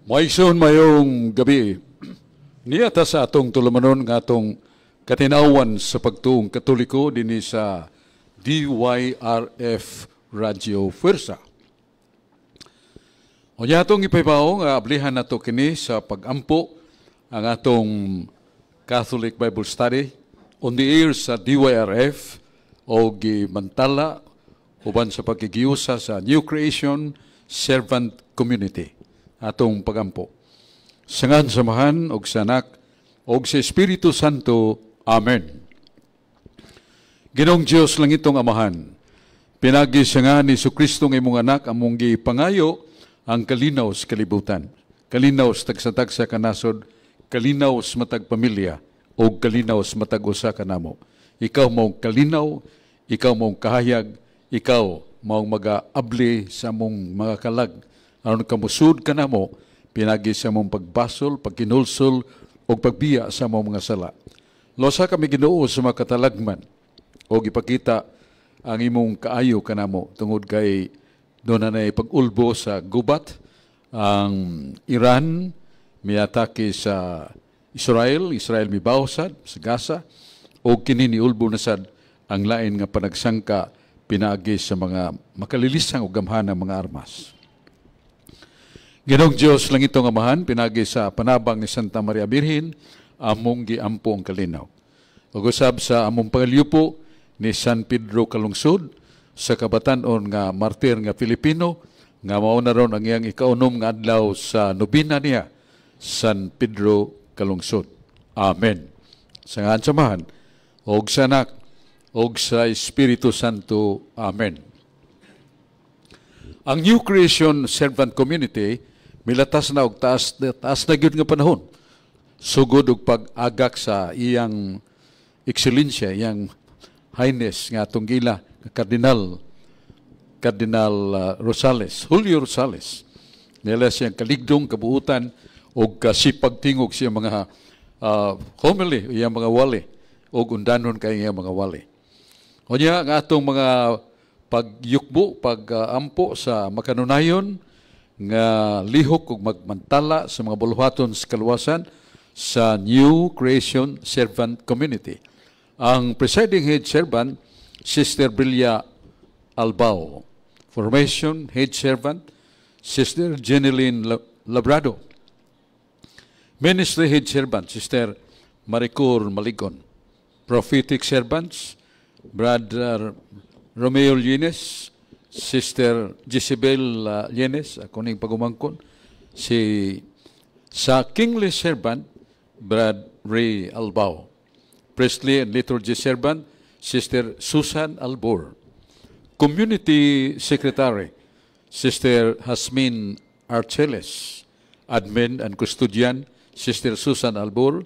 Maigsoon mayong gabi. Niya ta sa atong tulumanon nga atong katinawan sa pagtuong Katoliko dinhi sa DYRF Radio Fuerza. Unya atong ipaybaw nga ablihan nato kini sa pagampo ang atong Catholic Bible Study on the air sa DYRF o gimantala uban sa pagkikiusa sa New Creation Servant Community. Atong pagampo. Sangan samahan og sa Anak og sa Espiritu Santo. Amen. Ginoong Dios lang itong amahan. Pinagi siya ni Jesucristo ng imong anak among gipangayo ang kalinaw sa kalibutan. Kalinaw sa tagsa-tagsa kanasod, kalinaw sa matag pamilya o kalinaw sa matag usa kanamo. Ikaw mong kalinaw, ikaw mong kahayag, ikaw mong mag-aabli sa mong mga kalag. Aron kamusud ka na mo, pinagi sa mong pagbasol, pagkinulsol, o pagbiya sa mong mga sala. Losa kami Ginoo sa mga katalagman, o ipakita ang imong kaayo ka na mo, tungod kay doon na pag-ulbo sa gubat, ang Iran, miatake sa Israel mibawsad sa Gaza, o kinini ulbo na sad ang lain nga panagsangka, pinagi sa mga makalilisang o gamhan ng mga armas. Ginoong Diyos lang itong amahan, pinagi sa panabang ni Santa Maria Birhen, among giampo ang kalinaw. Ug-usab sa among pangalyupo ni San Pedro Kalungsod, sa kabatanon nga martir nga Pilipino, nga mauna ron ang iyang ikaunom nga adlaw sa nobina niya, San Pedro Kalungsod. Amen. Sa ngalan samahan, og sa Anak, og sa Espiritu Santo. Amen. Ang New Creation Servant Community, milatas na og taas na gyud nga panahon. Sugod og pag-agak sa iyang ekselensya, iyang highness nga atong gila, Cardinal Rosales, Julio Rosales. Nila siyang kaligdong kabuutan og kasipag tingog siya mga homily, iyang mga wali, og undanon kay iyang mga wali. Unya nga atong mga pagyukbo, pag-ampo sa makanunayon, nga lihok ug magmantala sa mga buluhaton sa kaluwasan sa New Creation Servant Community. Ang presiding head servant, Sister Brillia Albao. Formation head servant, Sister Jeneline Labrado. Ministry head servant, Sister Maricor Maligon. Prophetic servants, Brother Romeo Llines, Sister Jezebel Llenes, ako ning pagumangkon. Sa Kingly Servant, Brad Ray Albao. Priestly and Liturgy Servant, Sister Susan Albor. Community Secretary, Sister Hasmin Archeles. Admin and Custodian, Sister Susan Albor.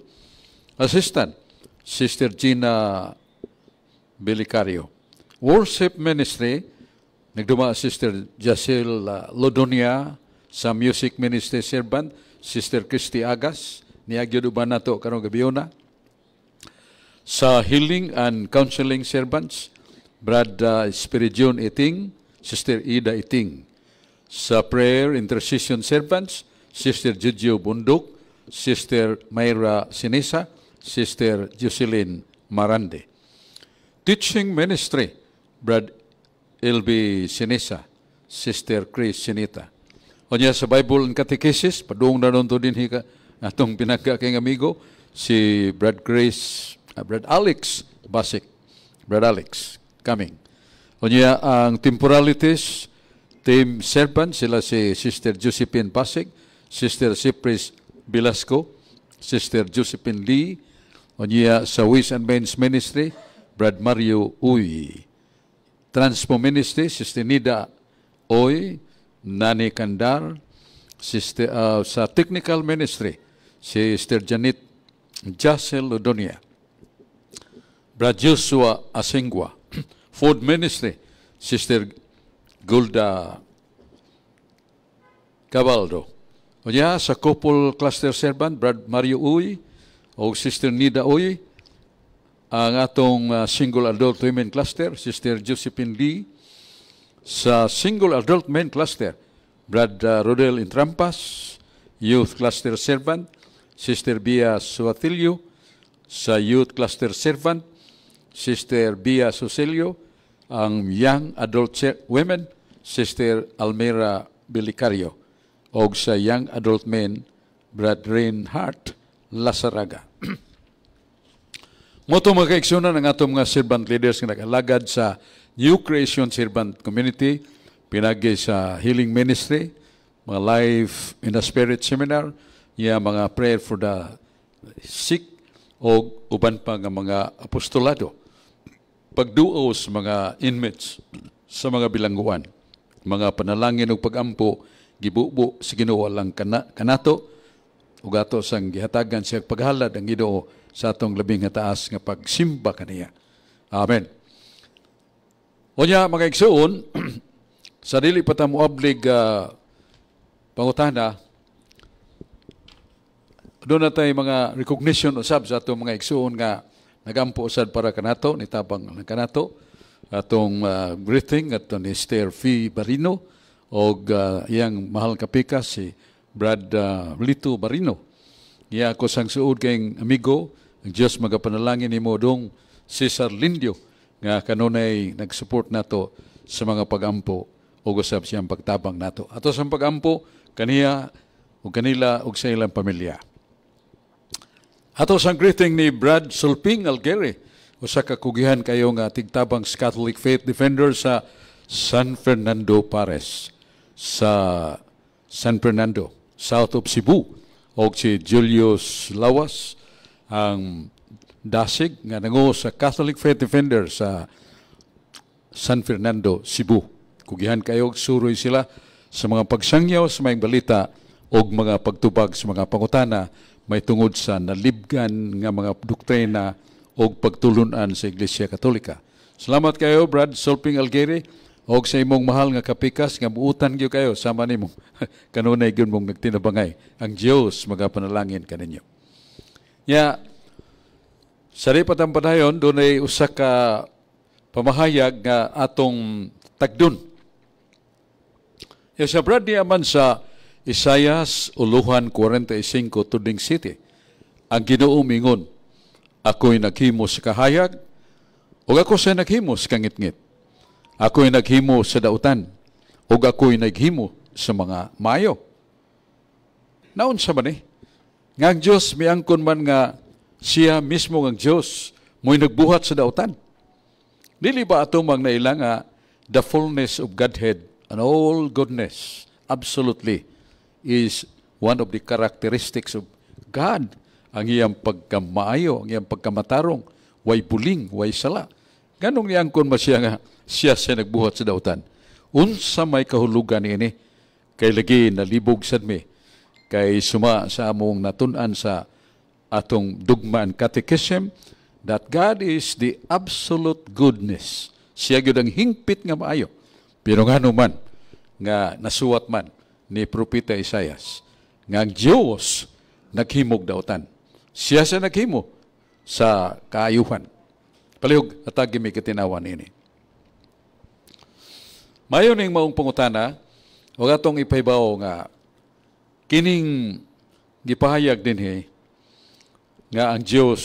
Assistant, Sister Gina Belicario. Worship Ministry, nagduma Sister Jacel Lodonia. Sa Music Ministry Servant, Sister Christy Agas. Niagyod uban nato karong gabiona. Sa Healing and Counseling Servants, Brad Espiridion Iting, Sister Ida Iting. Sa Prayer Intercession Servants, Sister Jujio Bundok, Sister Mayra Sinisa, Sister Jocelyn Marande. Teaching Ministry, Brad LB Sinisa, Sister Chris Sinita. O niya sa Bible and Catechesis, padung na nun to din hika, atong pinagka kayong amigo, si Brad Alex Basic. Brad Alex, coming. O niya ang temporalities, team servant, sila si Sister Josephine Basic, Sister Cypris Velasco, Sister Josephine Lee. O niya sa Ways and Means Ministry, Brad Mario Uy. Transpo Ministry, Sister Nida Oy, Nani Kandar. Sister, sa Technical Ministry, Sister Janet Jacel Lodonia. Brad Joshua Asengwa. Food Ministry, Sister Gulda Cabaldo. O niya, sa Couple Cluster Servant, Brad Mario Uy, o Sister Nida Uy. Ang atong Single Adult Women Cluster, Sister Josephine Lee. Sa Single Adult Men Cluster, Brad Rodel Intrampas, Youth Cluster Servant, Sister Bia Suatilio. Sa Youth Cluster Servant, Sister Bia Soselio. Ang Young Adult Women, Sister Almira Belicario. O sa Young Adult Men, Brad Reinhardt Lasaraga. Moto mga kaigsunan ang atong mga servant leaders nga nag-alagad sa New Creation Servant Community, pinagi sa Healing Ministry, mga Life in the Spirit Seminar, mga prayer for the sick, o uban pa nga mga apostolado. Pagduo sa mga inmates sa mga bilangguan, mga panalangin o pag-ampo, gibubo sa Ginoo lang kanato, ug ato sang gihatagan siya paghalad ang Ginoo sa atong labing nga taas nga pagsimba kaniya. Amen. Unya mga igsoon, sa dili pa ta moablig pangutana, doon na tayo mga recognition usab sa atong mga igsoon nga nagampo usad para kanato, nitabang lang kanato, atong greeting at ni Esther F. Barino o iyang mahal kapika si Brad Lito Barino. Iya ako sang suod kayong amigo, ang Diyos magapanalangin ni mo dong Cesar Lindio nga kanunay nag-support nato sa mga pag-ampo o usab siyang pagtabang nato. Ato sa pag-ampo, kaniya o kanila o sa ilang pamilya. Ato sang greeting ni Brad Sulping Algeri, usa ka kugihan kayo nga tigtabang Catholic Faith Defender sa San Fernando Pares, sa San Fernando, south of Cebu. O si Julius Lawas, ang dasig nga nangu sa Catholic Faith Defender sa San Fernando, Cebu. Kugihan kayo, suroy sila sa mga pagsangyaw sa mga balita o mga pagtubag sa mga pangutana may tungod sa nalibgan nga mga doktrina o pagtulunan sa Iglesia Katolika. Salamat kayo, Brad Solping Algeri, o sa imong mahal nga kapikas, nga buutan gyud kayo, sama nimo. Kanunay gyud mong nagtinabangay. Ang Dios magapanalangin kaninyo. Sa ripatang padayon, doon ay usa ka pamahayag nga atong tagdun. Sa Brad niyaman sa Isaias 45 tuding city, ang Ginoo mingon, ako'y naghimo sa kahayag, o ako sa naghimo sa kangit-ngit. Ako'y naghimo sa dautan, o ako'y naghimo sa mga mayo. Naon sa man nga ang Diyos miangkon man nga siya mismo ang Diyos mo'y nagbuhat sa dautan. Dili ba ato mang naila nga the fullness of Godhead and all goodness absolutely is one of the characteristics of God. Ang iyang pagkamaayo, ang iyang pagkamatarong, way buling, way sala. Ganong niangkon ba siya nga siya nagbuhat sa dautan? Unsa may kahulugan ini? Kay lagi nalibog sad mi. Kay suma sa among natun-an sa atong dugmaan catechism that God is the absolute goodness. Siya gyud ang hingpit nga maayo. Pero ngano man nga nasuwat man ni propeta Isaias nga ang Dios naghimog dautan. Siya sa naghimo sa kaayuhan. Palihog atag mi katinawan ini. Mayo ning maong pangutana, wag atong ipaybaw nga kining gipahayag dinhi nga ang Dios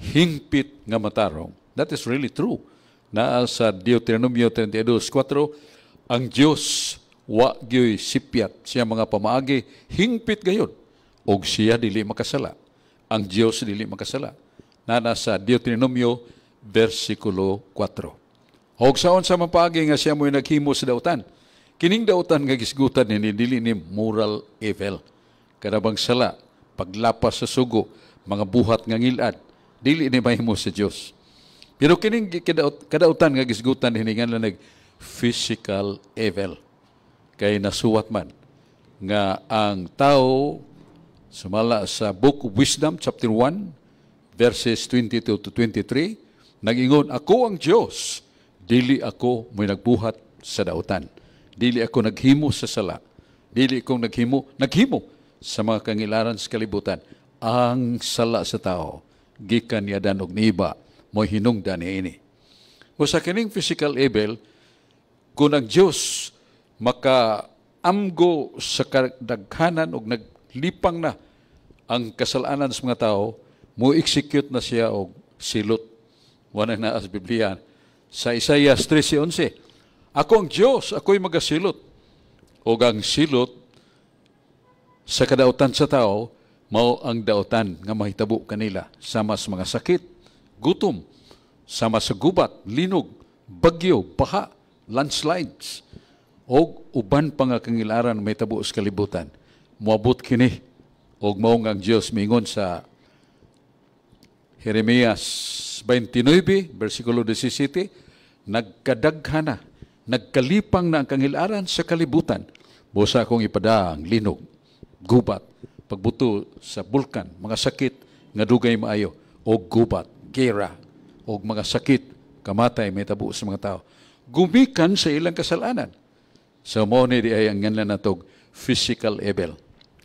hingpit nga matarong. That is really true. Naa sa Deuteronomio 32:4, ang Dios wa gyoy sipyat siya mga pamaagi, hingpit gayon, og siya dili makasala. Ang Dios dili makasala. Naa sa Deuteronomio versikulo 4. Og saon sa mapaagi nga siya mo'y naghimo sa dautan. Kining dautan nga gisgutan ni dili ni moral evil. Kanabang sala, paglapas sa sugo, mga buhat nga ngilad, dili ni mahimo sa Dios. Pero kining kadautan nga gisgutan ni nga nag physical evil. Kay nasuwat man nga ang tao sumala sa Book of Wisdom chapter 1 verses 22 to 23 nag-ingon, ako ang Dios, dili ako mo'y nagbuhat sa dautan. Dili ako naghimo sa sala. Dili ako naghimo sa mga kangilaran sa kalibutan. Ang sala sa tao, gikan yadan og niiba, mo'y hinungdan niini. O sa kining physical evil, kung ang Diyos maka amgo sa kadaghanan o naglipang na ang kasalanan sa mga tao, mo execute na siya og silot. Wala na sa Biblia. Sa Isaiah 13:11, ako ang Diyos, ako'y magasilot. O ang silot sa kadautan sa tao, mao ang dautan nga mahitabo kanila sama sa mga sakit, gutom, sama sa gubat, linog, bagyo, baha, landslides, o uban pa nga kangilaran mahitabo sa kalibutan. Moabot kini og mao ang Dios mingon sa Jeremias 29, versikulo 17, nagkadaghana, nagkalipang na ang kangilaran sa kalibutan. Busa akong ipadaang linog, gubat, pagbuto sa bulkan, mga sakit nga dugay maayo, o gubat, gera, o mga sakit, kamatay, may tabo sa mga tao. Gumikan sa ilang kasalanan. So mo ni di ay ang ganlan natog physical evil,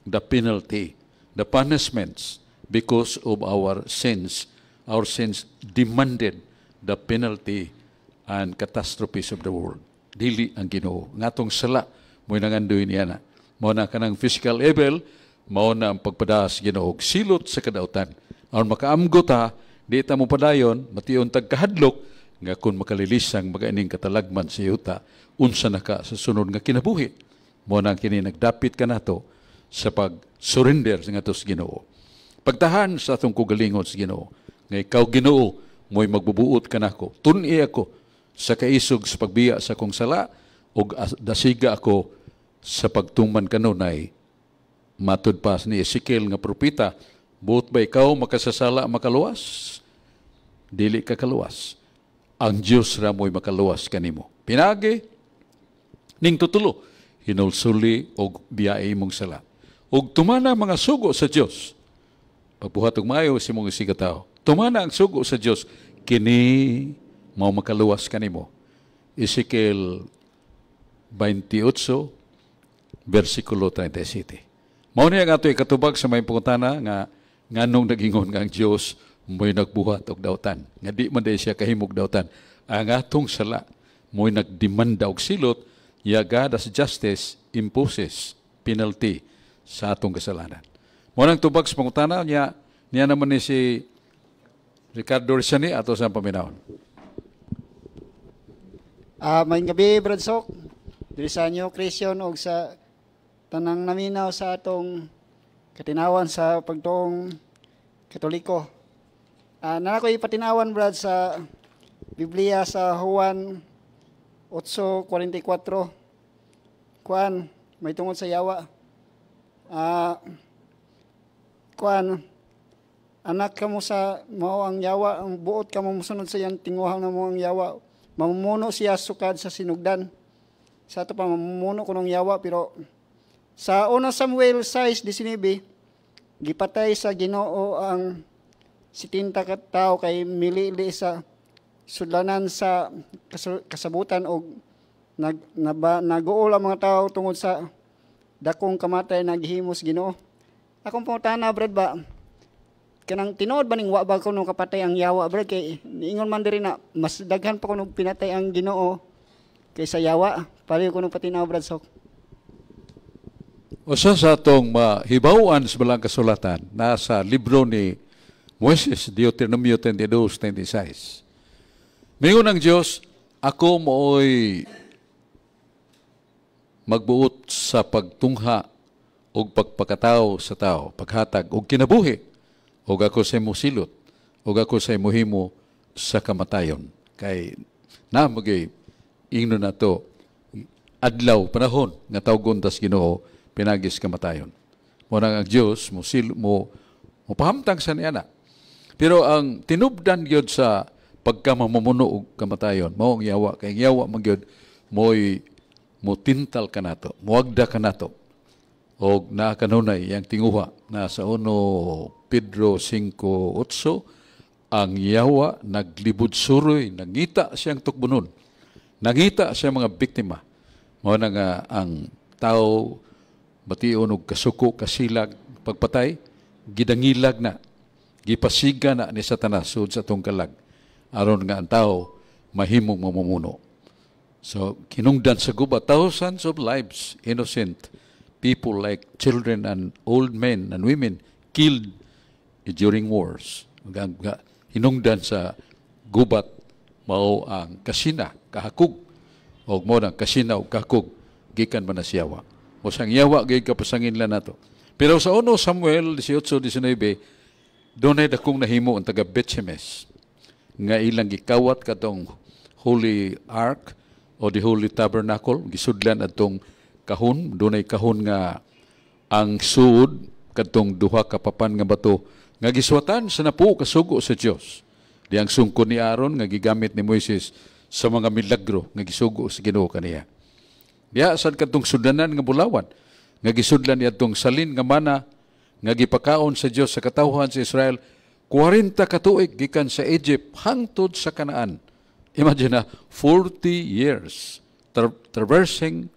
the penalty, the punishments because of our sins. Our sins demanded the penalty and catastrophes of the world. Dili ang Ginoo. Ngatong sala mo'y nangandoy niya na. Mao na kanang physical evil, mao na ang pagpadaas Ginoo silot sa kadautan. Aron makaamgo ta, di ta mo padayon, mation tagkahadlok nga kung makalilisang magaining katalagman sa yuta, unsa na ka sa sunod nga kinabuhi. Mao na kini nagdapit ka nato sa pag-surrender sa ngato sa Ginoo. Pagtahan sa atong kugalingon sa Ginoo, nga ikaw Ginoo mo'y magbubuot ka nako. Tun-i ako sa kaisog sa pagbiya sa kong sala o dasiga ako sa pagtuman kanunay. Matud pa ni Ezekiel nga propeta, buot ba ikaw makasasala makaluwas? Dili ka kaluwas. Ang Diyos ra mo'y makaluwas kanimo. Pinagi, ning tutulo, hinulsuli o biyay mong sala. Og tumana mga sugo sa Diyos. Pagbuhat og maayo si mong isigataw. Tumana ang sugo sa Diyos, kini mao makaluwas kanimo. Ezekiel 28, versikulo 37. Mao niya ang ato'y katubag sa may pungutana nga nganong nagingon nga ang Diyos mo'y nagbuhat og dautan. Nga di man day siya kahimog dautan. Ang atong sala mo'y nagdemanda og silot, ya God as justice imposes penalty sa atong kasalanan. Mao nang tubag sa pungutana niya naman ni si Ricardo Rizani ato sa paminawon. May gabi, Brad Sok. Diri sa New Christian o sa tanang naminaw sa atong katinawan sa pagtuong Katoliko. Na ako ipatinawan, Brad, sa Biblia sa Juan 8:44. Kuan, may tungod sa yawa. Anak ka mo sa mao ang yawa, ang buot ka mo musunod sa yan, tinguhang na mo ang yawa. Mamumuno siya sukad sa sinugdan. Sa ito pa, mamumuno ko ng yawa, pero sa 1 Samuel 6:19, gipatay sa Ginoo ang 70 ka tao kay milili sa sudlanan sa kasabutan o naguol ang mga tao tungod sa dakong kamatay naghimos Ginoo. Akong pangutana, Brad, ba? Kanang tinuod ba ning wa ba kuno kapatay ang yawa, Brad? Kay niingon man diri na mas daghan pa kuno pinatay ang Ginoo kaysa yawa. Pareho kuno patinaw, Brad, Sok. Usa sa atong mahibaw-an sa balang kasulatan nasa libro ni Moises, Deuteronomio 32:26. Mingon ang Dios, ako mooy magbuot sa pagtungha o pagpakatao sa tao, paghatag o kinabuhi, o ako sa imo silot, o ako sa imo himo sa kamatayon. Kay namagay ingno na to, adlaw, panahon, nga tawgon tas Ginoo, pinagis kamatayon. Muna ang Diyos, mo pahamtang sa niya na. Pero ang tinubdan yun sa pagkamamumuno o kamatayon, maong yawa, kay yawa man yun, mo tintal ka nato, muagda ka nato, o nakakanunay yung tinguha na sa 1 Pedro 5:8, ang yawa naglibod suroy, nangita siyang tukbunon, nangita siya mga biktima. Mao na nga ang tao bation og kasuko, kasilag, pagpatay, gidangilag na, gipasiga na ni Satanas sud sa atong kalag, aron nga ang tao mahimong mamumuno. So, kinungdan sa gubat, thousands of lives, innocent people like children and old men and women killed during wars. Hinungdan sa gubat, mao ang kasina, kahakog, o mo ng kasina o kahakog, gikan man na siyawa. O sang yawa, gay kapasangin lang nato. Pero sa 1 Samuel 18-19, doon ay dakong nahimo ang taga Bethshemesh, nga ilang gikawat katong Holy Ark, o the Holy Tabernacle, gisudlan atong kahon, doon ay kahon nga ang suod katong duha ka papan nga bato nga giswatan sa napuo kasugo sa Dios. Di ang sungkod ni Aaron nga gigamit ni Moises sa mga milagro nga gisugo sa Ginoo kaniya. Diya sad kadtong sudanan nga bulawan nga gisudlan niadtong salin nga mana nga gipakaon sa Dios sa katawhan sa Israel 40 ka tuig gikan sa Egypt hangtod sa Kanaan. Imagine na, 40 years traversing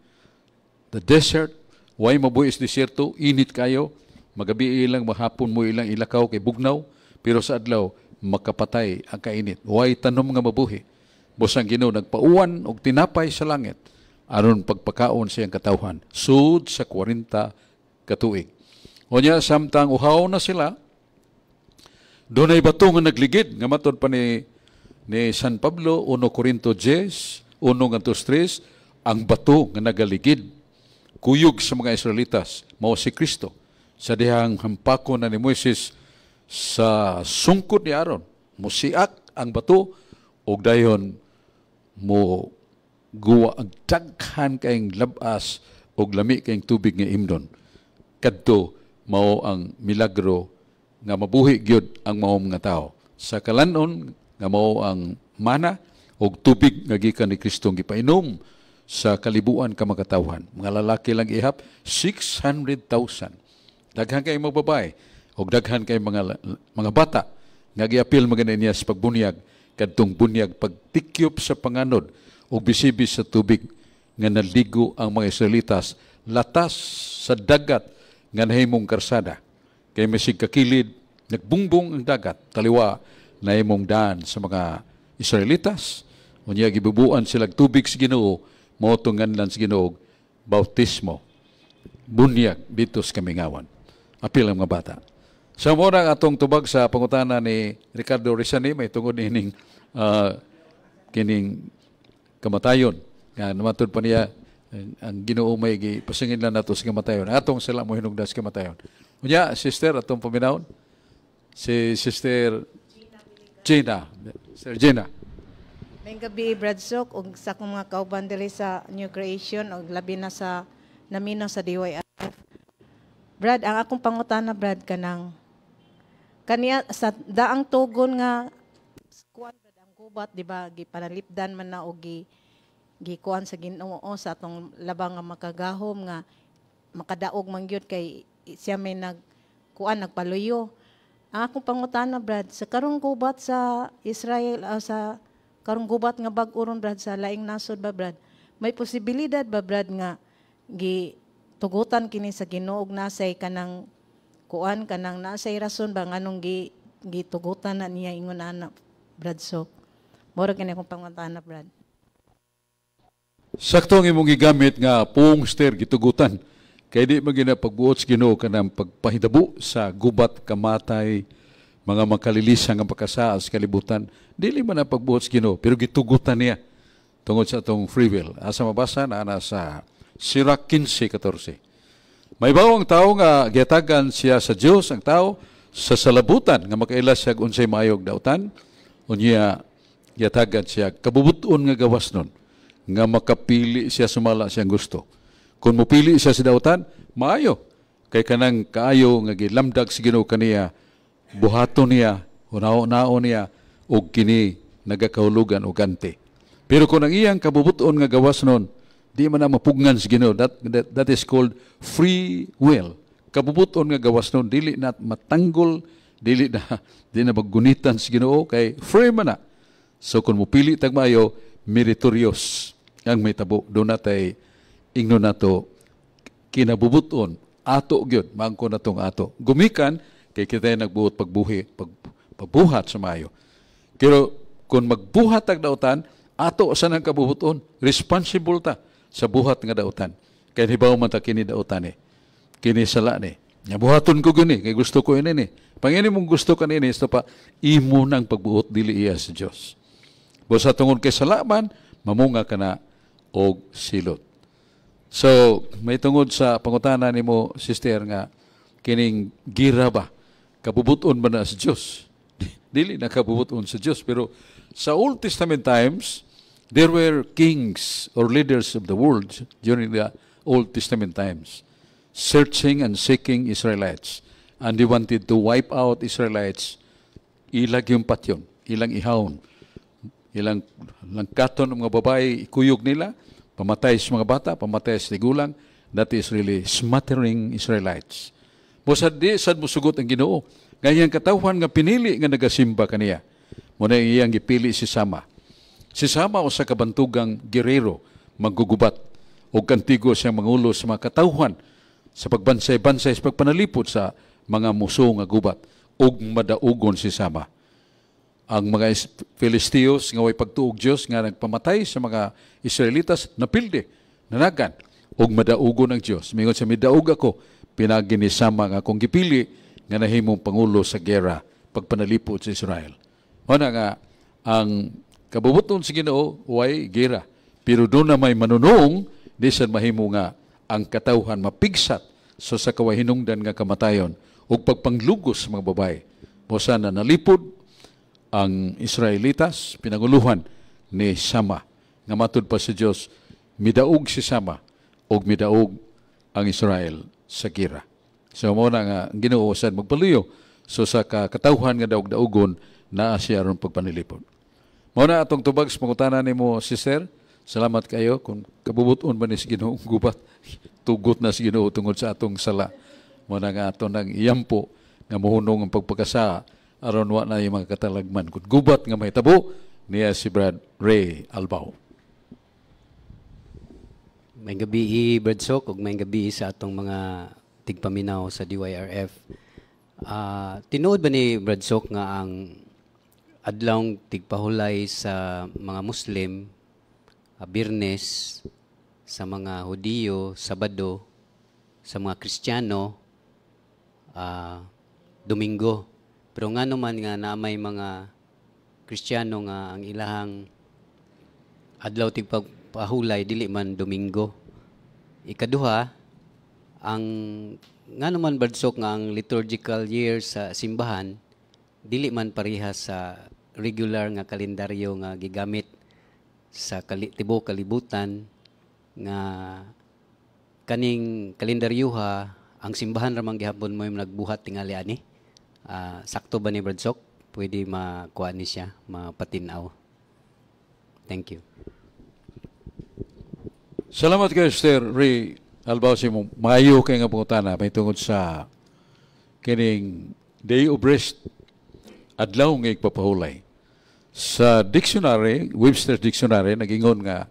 the desert, way mabuhis desierto, init kayo, magabi ilang, mahapon mo ilang ilakaw kay bugnaw, pero sa adlaw, makapatay ang kainit. Way tanom nga mabuhi. Busang Ginoo nagpauwan og tinapay sa langit, aron pagpakaon siyang katawhan. Sud sa 40 katuig. O niya, samtang uhaw na sila, doon ay bato nga nagligid, nga matod pa ni San Pablo, 1 Corinto 10, 1-3, ang bato nga nagaligid, kuyog sa mga Israelitas, mao si Kristo. Sa dihang hampako na ni Moises sa sungkod ni Aaron, musiak ang bato, o dayon mo guwa ang daghan kayong labas o lami kayong tubig nga imnon. Kadto, mao ang milagro nga mabuhi gyud ang maong nga tao. Sa kalanon, nga mao ang mana o tubig nga gikan ni Kristo gipainom sa kalibuan ka makatawhan. Mga lalaki lang ihap, 600,000. Daghan kay mga babae o daghan kay mga bata nga giapil magana niya sa pagbunyag kadtong bunyag pagtikyop sa panganod o bisibis sa tubig nga naligo ang mga Israelitas latas sa dagat nga nahimong karsada. Kay masig kakilid, nagbungbong ang dagat, taliwa na imong daan sa mga Israelitas. Unya gibubuan sila tubig sa Ginoo, mao tunganlan sa Ginoo bautismo. Bunyag dito sa kamingawan. Apil ang mga bata. Sa muna atong tubag sa pangutana ni Ricardo Rizani, may tungod ining kining kamatayon. Nga namatod pa niya ang Ginoo may pasingin lang nato sa kamatayon. Atong sila mo hinungdan sa kamatayon. Unya, sister, atong paminawon. Si Sister Gina. Sir Gina. May gabi, Brad Sok, ug sa akong mga kauban diri sa New Creation, ug labi na sa naminaw sa DYF. Brad, ang akong pangutana, Brad, kaniya sa daang tugon nga, kuan, Brad, ang gubat, di ba, gipanalipdan man na, o gikuan sa Ginoo sa atong labang nga makagahom, nga makadaog man gyud kay siya may nagpaluyo. Ang akong pangutana, Brad, sa karong gubat sa Israel, sa karong gubat nga bag-oron, Brad, sa laing nasod ba, Brad, may posibilidad ba, Brad, nga gitugutan kini sa Ginoo ug nasay kanang kuan, kanang nasay rason ba nganong gitugutan na niya ingon ana, Brad Sok? Mura kini akong pangutana, Brad. Sakto ang imong gigamit nga pungster gitugutan. Kaya di magina pagbuot sa Ginoo kanang pagpahitabo sa gubat, kamatay, mga makalilisang ang pagkasaa sa kalibutan. Dili man ang pagbuot sa Ginoo, pero gitugutan niya tungod sa atong free will. Asa mabasa na sa Sirach 15:14. May bawang tao nga giatagan siya sa Dios, ang tao sa salabutan nga makaila siya unsay maayog dautan, unya giatagan siya kabubuton nga gawas nun nga makapili siya sumala siyang gusto. Kung mupili siya sa dautan, maayo. Kay kanang kaayo nga gilamdag sa Ginoo kaniya, buhaton niya, unao niya, o kini nagakahulugan o ganti. Pero kung ang iyang kabubuton nga gawas nun, di man na mapugnan sa Ginoo. That is called free will. Kabubuton nga gawas nun, dili na matanggol, dili na maggunitan sa Ginoo, kay free man na. So kung mupili tag maayo, meritorious ang may tabo. Doon natay ingno nato kinabubuton ato gyud mangko natong ato gumikan kay kita nagbuhat pagbuhat sa maayo. Pero kung magbuhat tag dautan ato sa nang kabubuton, responsible ta sa buhat nga dautan. Kaya hibaw man ta kini dautan ni. Kini sala ni. Nga buhaton ko gani, kay gusto ko ini ni. Pangini mong gusto ka nini, ito pa, imo ng pagbuot dili iya sa Diyos. Busa tungod kay salaman, mamunga ka na og silot. So, may tungod sa pangutana ni mo, sister, nga, kining gira ba? Kabubuton ba na sa Diyos? Dili na kabubuton sa Diyos. Pero sa Old Testament times, there were kings or leaders of the world during the Old Testament times, searching and seeking Israelites. And they wanted to wipe out Israelites. Ilag yung patyon, ilang ihawon, ilang langkaton ng mga babae, ikuyog nila, pamatay sa mga bata, pamatay sa tigulang. That is really smattering Israelites. Busad di, sad mo sugot ang Ginoo. Ngayang katawhan nga pinili nga nagasimba kaniya. Muna iyang gipili si Sama. Si Sama o sa kabantugang gerero, maggugubat. O kantigo siyang mangulo sa mga katawhan sa pagbansay-bansay sa pagpanalipod sa mga muso nga gubat. Og madaugon si Sama. Ang mga Filistios nga way pagtuog Diyos nga nagpamatay sa mga Israelitas, napilde, nanagan. Og madaugon ang Diyos. Mingon sa midaog ako, pinagi ni Sama nga kung gipili nga nahimong pangulo sa gera pagpanalipod sa Israel. Una nga, ang kabubuton sa Ginoo, way gera. Pero doon na may manunong, di sa mahimo nga ang katawhan mapigsat so sa kawahinungdan nga kamatayon o pagpanglugos sa mga babae. Mosa na nalipod ang Israelitas, pinaguluhan ni Sama. Nga matud pa sa Diyos, midaog si Sama o midaog ang Israel sa gira. So mo na nga Ginoo sad magpaluyo so sa katawhan nga daog-daugon naa siya ron pagpanilipod. Mao na atong tubag sa pangutana nimo, sister. Salamat kayo kung kabubuton ba ni si Ginoo gubat. Tugot na si Ginoo tungod sa atong sala. Mao na nga aton nang iyampo nga mohunong ang pagpakasa aron wa na yung mga katalagman. Kung gubat nga may tabo niya si Brad Ray Albao. May gabi Brad Sok ug may gabi sa atong mga tigpaminaw sa DYRF. Tinuod ba ni Brad Sok nga ang adlawng tigpahulay sa mga Muslim, Biyernes, sa mga Hudiyo, Sabado, sa mga Kristiyano, Domingo. Pero nga naman nga na may mga Kristiyano nga ang ilahang adlaw tigpahulay dili man Domingo. Ikaduha, ang nga naman Badsok nga ang liturgical year sa simbahan dili man parehas sa regular nga kalendaryo nga gigamit sa tibuok kalibutan nga kaning kalendaryoha ang simbahan ramang gihapon mo nagbuhat tingali ani. Sakto ba ni Badsok? Pwede makuha ni siya, mapatinaw. Thank you. Salamat kayo, Sir Ray Albao, si mo maayo kay nga pangutana may tungod sa kining Day of Rest adlaw nga igpapahulay. Sa dictionary, Webster's Dictionary, nagingon nga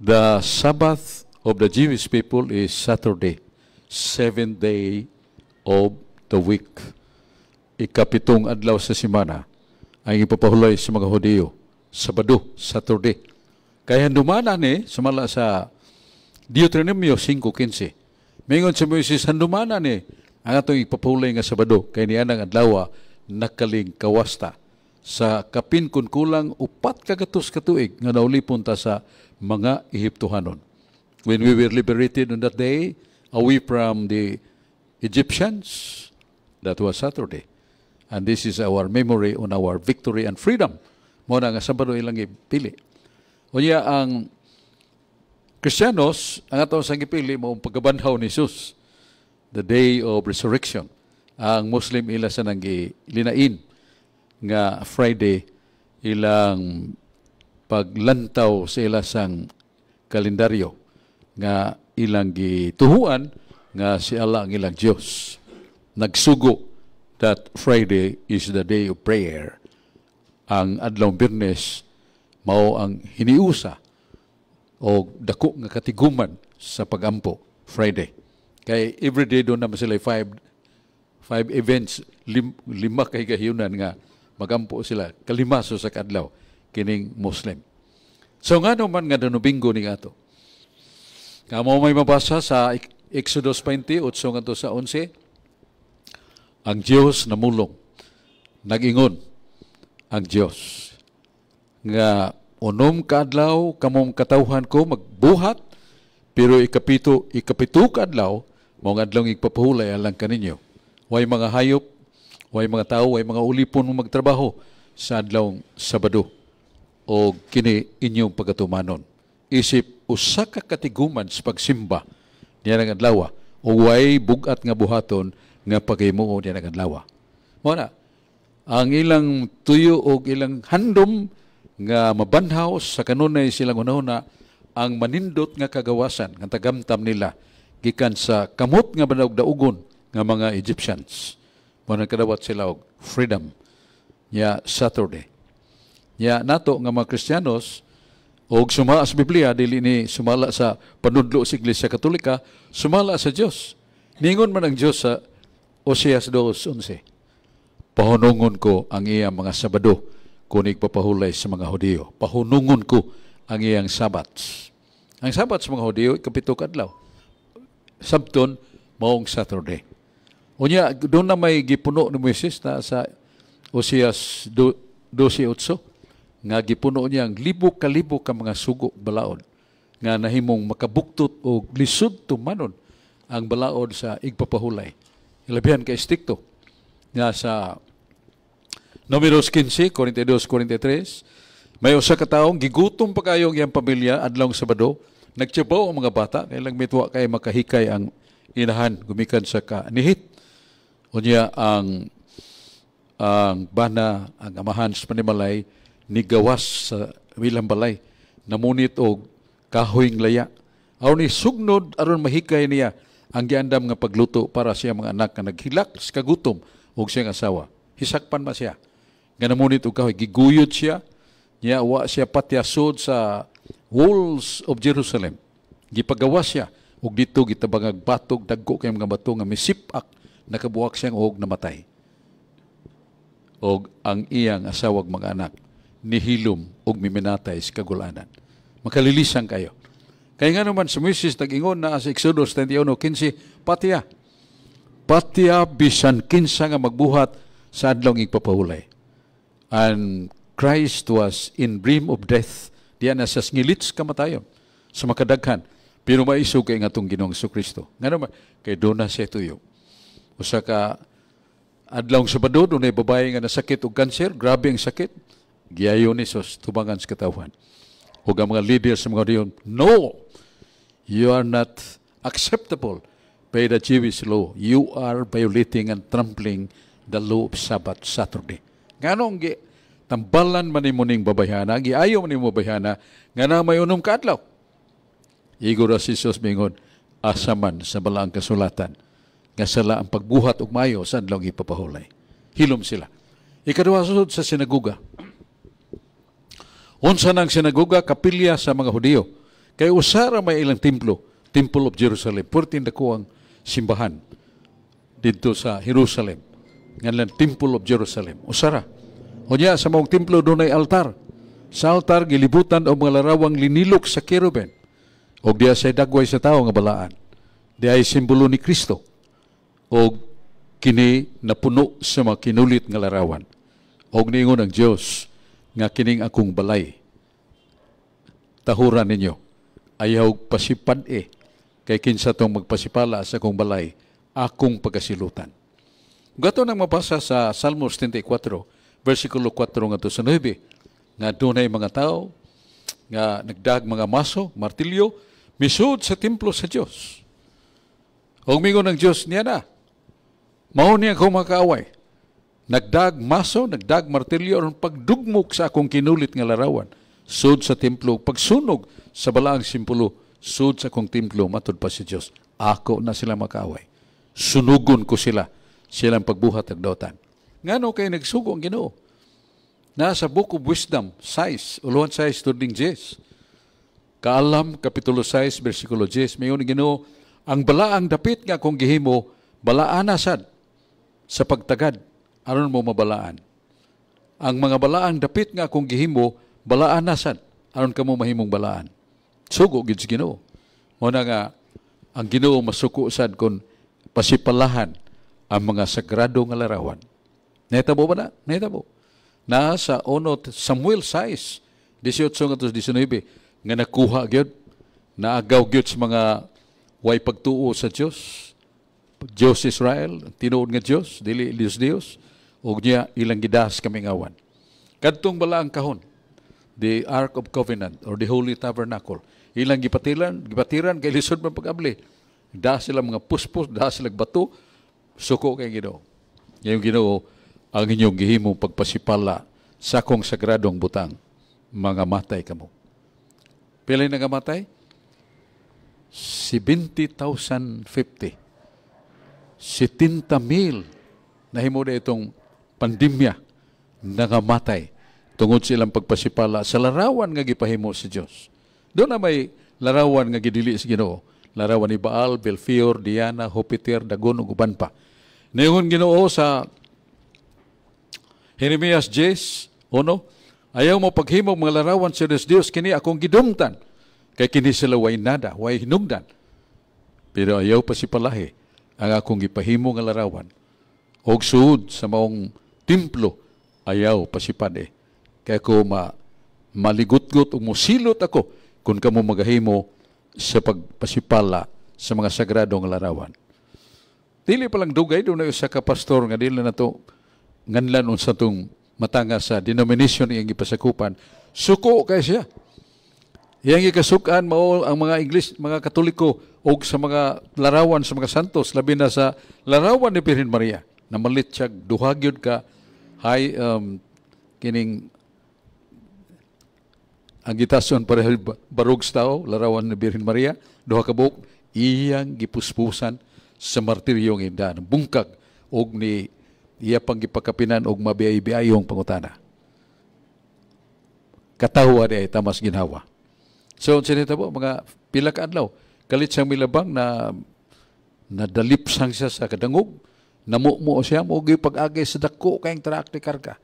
the Sabbath of the Jewish people is Saturday, 7th day of the week. Ikapitong adlaw sa semana ang ipapahulay sa mga Hudiyo. Sabado, Saturday. Kaya dumana ni, sumala sa Deuteronomio 5:15. Mingon sa Moises, handumana ni ang atong ipapahulay nga Sabado kay niya ng adlaw nakaling kawasta sa kapin kun kulang 4 katuig nga naulipon ta sa mga Ehiptohanon. When we were liberated on that day away from the Egyptians, that was Saturday. And this is our memory on our victory and freedom. Mo na nga Sabado ilang ipili. Unya ang Kristiyanos, ang atong sang ipili mo ang pagkabanhaw ni Jesus, the day of resurrection. Ang Muslim ila sa nang linain nga Friday ilang paglantaw sa ila sang kalendaryo nga ilang gituhuan nga si Allah ang ilang Dios. Nagsugo that Friday is the day of prayer. Ang adlaw Biyernes mao ang hiniusa o dako nga katiguman sa pagampo Friday. Kay every day doon naman sila five events, lima kay gahiunan nga magampo sila kalimaso sa kadlaw kining Muslim. So nga naman nga Domingo ni ato. Kamo may mabasa sa Exodus 20, 8 ngadto sa 11. Ang Dios namulong. Nag-ingon ang Dios nga unom ka adlaw kamong katawhan ko magbuhat, pero ikapito ka adlaw mao nga adlaw igpapahulay alang kaninyo. Way mga hayop, way mga tao, way mga ulipon mo magtrabaho sa adlaw Sabado o kini inyong pagatumanon. Isip usa ka katiguman sa pagsimba niya ng adlaw o way bugat nga buhaton nga paghimuo niya ng adlaw. Mao na ang ilang tuyo o ilang handom nga mabanhaw sa kanunay silang hunahuna ang manindot nga kagawasan nga tagamtam nila gikan sa kamot nga banawg-daugon nga mga Egyptians. Mao na kadawat sila og freedom nya Saturday. Nya nato nga mga Kristiyanos og sumala sa Biblia dili ni sumala sa panudlo sa Iglesia Katolika, sumala sa Dios. Ningon man ang Dios sa Oseas 2:11. Pahunungon ko ang iyang mga Sabado kung igpapahulay sa mga Hudiyo. Pahunungon ko ang iyang Sabats. Ang Sabats sa mga Hudiyo, ikapito ka adlaw. Sabton, maong Saturday. Unya, doon na may gipuno ni Moises na sa Oseas 12:8 nga gipuno niya ang libo ka mga sugo balaod nga nahimong makabuktot o lisod tumanon ang balaod sa igpapahulay. Ilabihan ka istikto nga sa Números 15, 42-43, may usa ka taong gigutom pa kayo ang iyang pamilya adlaw Sabado, nagtiyabaw ang mga bata, kailang mitwa kay makahikay ang inahan gumikan sa kanihit. Unya ang bana, ang amahan sa panimalay, nigawas sa wilang balay, namunit og kahoyng laya. Aron ni sugnod aron mahikay niya ang giandam nga pagluto para siya mga anak nga naghilak sa kagutom og siyang asawa. Hisakpan ma siya. Nga namunit og kahoy, giguyod siya, niya wa siya patyasod sa walls of Jerusalem. Gipagawas siya og dito gitabangag batog dagko kay mga bato nga misipak nakabuwak siyang og namatay. Og ang iyang asawag mga anak nihilom og miminatay sa kagulanan. Makalilisan kayo. Kaya nga naman si Moises nag-ingon na sa Exodus 31:15, Patya bisan kinsa nga magbuhat sa adlaw igpapahulay. And Christ was in brim of death. Diyan na sa ngilits kamatayon sa makadaghan. Pero maisog kay nga itong Ginoong Jesucristo. Nga naman, kay doon na siya tuyo. Usa ka adlaw Sabado, doon ay babae nga nasakit og cancer, grabe ang sakit. Giayon ni Jesus, tubangan sa katawhan. Huwag ang mga leaders sa mga diyon, no, you are not acceptable by the Jewish law. You are violating and trampling the law of Sabbath, Saturday. Nganong tambalan man ni muning babayhana, giayo man ni mo babayhana, nga na may unom ka adlaw. Igo ra si Jesus mingon, asaman sa balaang kasulatan, nga sala ang pagbuhat og mayo sa adlaw ipapahulay. Hilom sila. Ikaduha susod sa sinaguga. Unsa nang sinaguga, kapilya sa mga Hudiyo. Kay usara may ilang templo, Temple of Jerusalem, purtin dako ang simbahan dito sa Jerusalem. Ngalan Temple of Jerusalem. Usara. Unya sa maong templo doon ay altar. Sa altar gilibutan og mga larawang linilok sa keruben. Og diya say dagway sa tao nga balaan. Diya ay simbolo ni Kristo. Og kini napuno sa mga kinulit nga larawan. Og niingon ang Dios nga kining akong balay. Tahuran ninyo. Ayaw pasipad kay kinsa tong magpasipala sa akong balay, akong pagasilutan. Gato nang mabasa sa Salmos 34, versikulo 4 ngadto sa 9, nga dunay mga tao nga nagdag mga maso, martilyo, misud sa templo sa Dios. Og mingon ng Dios niya na, mao niya akong makaaway. Nagdag maso, nagdag martilyo aron pagdugmok sa akong kinulit nga larawan, sud sa templo, pagsunog sa balaang simbolo, sud sa akong templo, matud pa si Dios. Ako na sila makaaway. Sunugon ko sila, silang pagbuhat ag dautan. Ngano kay nagsugo ang Ginoo? Nasa Book of Wisdom 6, uluhan 6 tudling 10. Kaalam, Kapitulo 6, versikulo 10, mayon ang Ginoo, ang balaang dapit nga kung gihimo, balaan asad sa pagtagad, aron mo mabalaan. Ang mga balaang dapit nga kung gihimo, balaan asad aron kamo mahimong balaan. Sugo gid sa Ginoo. Mo na nga ang Ginoo masuko sad kon pasipalahan ang mga sagrado nga larawan. Nahitabo ba na? Nahitabo. Na sa 1 Samuel 6, 18-19, nga nakuha gyud, naagaw gyud sa mga way pagtuo sa Dios. Dios Israel, tinuod nga Dios, dili Dios, ug niya ilang gidas kami ngawan. Kadtong balaang kahon, the Ark of Covenant or the Holy Tabernacle, ilang gibatiran kay lisod man pag-abli. Da sila mga puspos, da sila bato, suko kay Ginoo. Yung Ginoo ang inyong gihimong pagpasipala sa akong sagradong butang, mga matay kamo. Pilay na gamatay? 70,050. 70,000 nahimo na itong pandemya nangamatay tungod silang pagpasipala sa larawan nga gipahimo sa Dios. Doon na may larawan nga gidili sa Ginoo. Larawan ni Baal, Belfior, Diana, Jupiter, Dagon ug uban pa. Naingon Ginoo sa Jeremias 10:1, ayaw mo paghimo mga larawan sa Dios kini akong gidumtan. Kay kini sila way nada, way hinungdan. Pero ayaw pasipalahi ang akong gipahimo nga larawan. Og suod sa maong templo, ayaw pasipade. Kaya ko maligot-got o musilot ako kung kamo magahimo sa pagpasipala sa mga sagradong larawan. Dili palang dugay, doon na isa ka pastor nga dili na to nganlan unsa tong matanga sa denomination iyang gipasakupan. Suko kay siya. Iyang ikasukan mao ang mga English, mga Katoliko o sa mga larawan sa mga santos, labi na sa larawan ni Birhen Maria na malit siya, duhagyod ka hay kining ang gitason parehal barog sa tao, larawan ni Birhen Maria, duha ka buok, iyang gipuspusan sa martiryong indan, bungkag og ni iya pang gipakapinan og mabiyay-biyayong pangutana. Katawa di ay tamas ginhawa. So, sinita po, mga pila ka adlaw, kalit siyang milabang na nadalipsang siya sa kadangog, namumo siya, mo'gi pag-agay sa dako kayang track ni karga.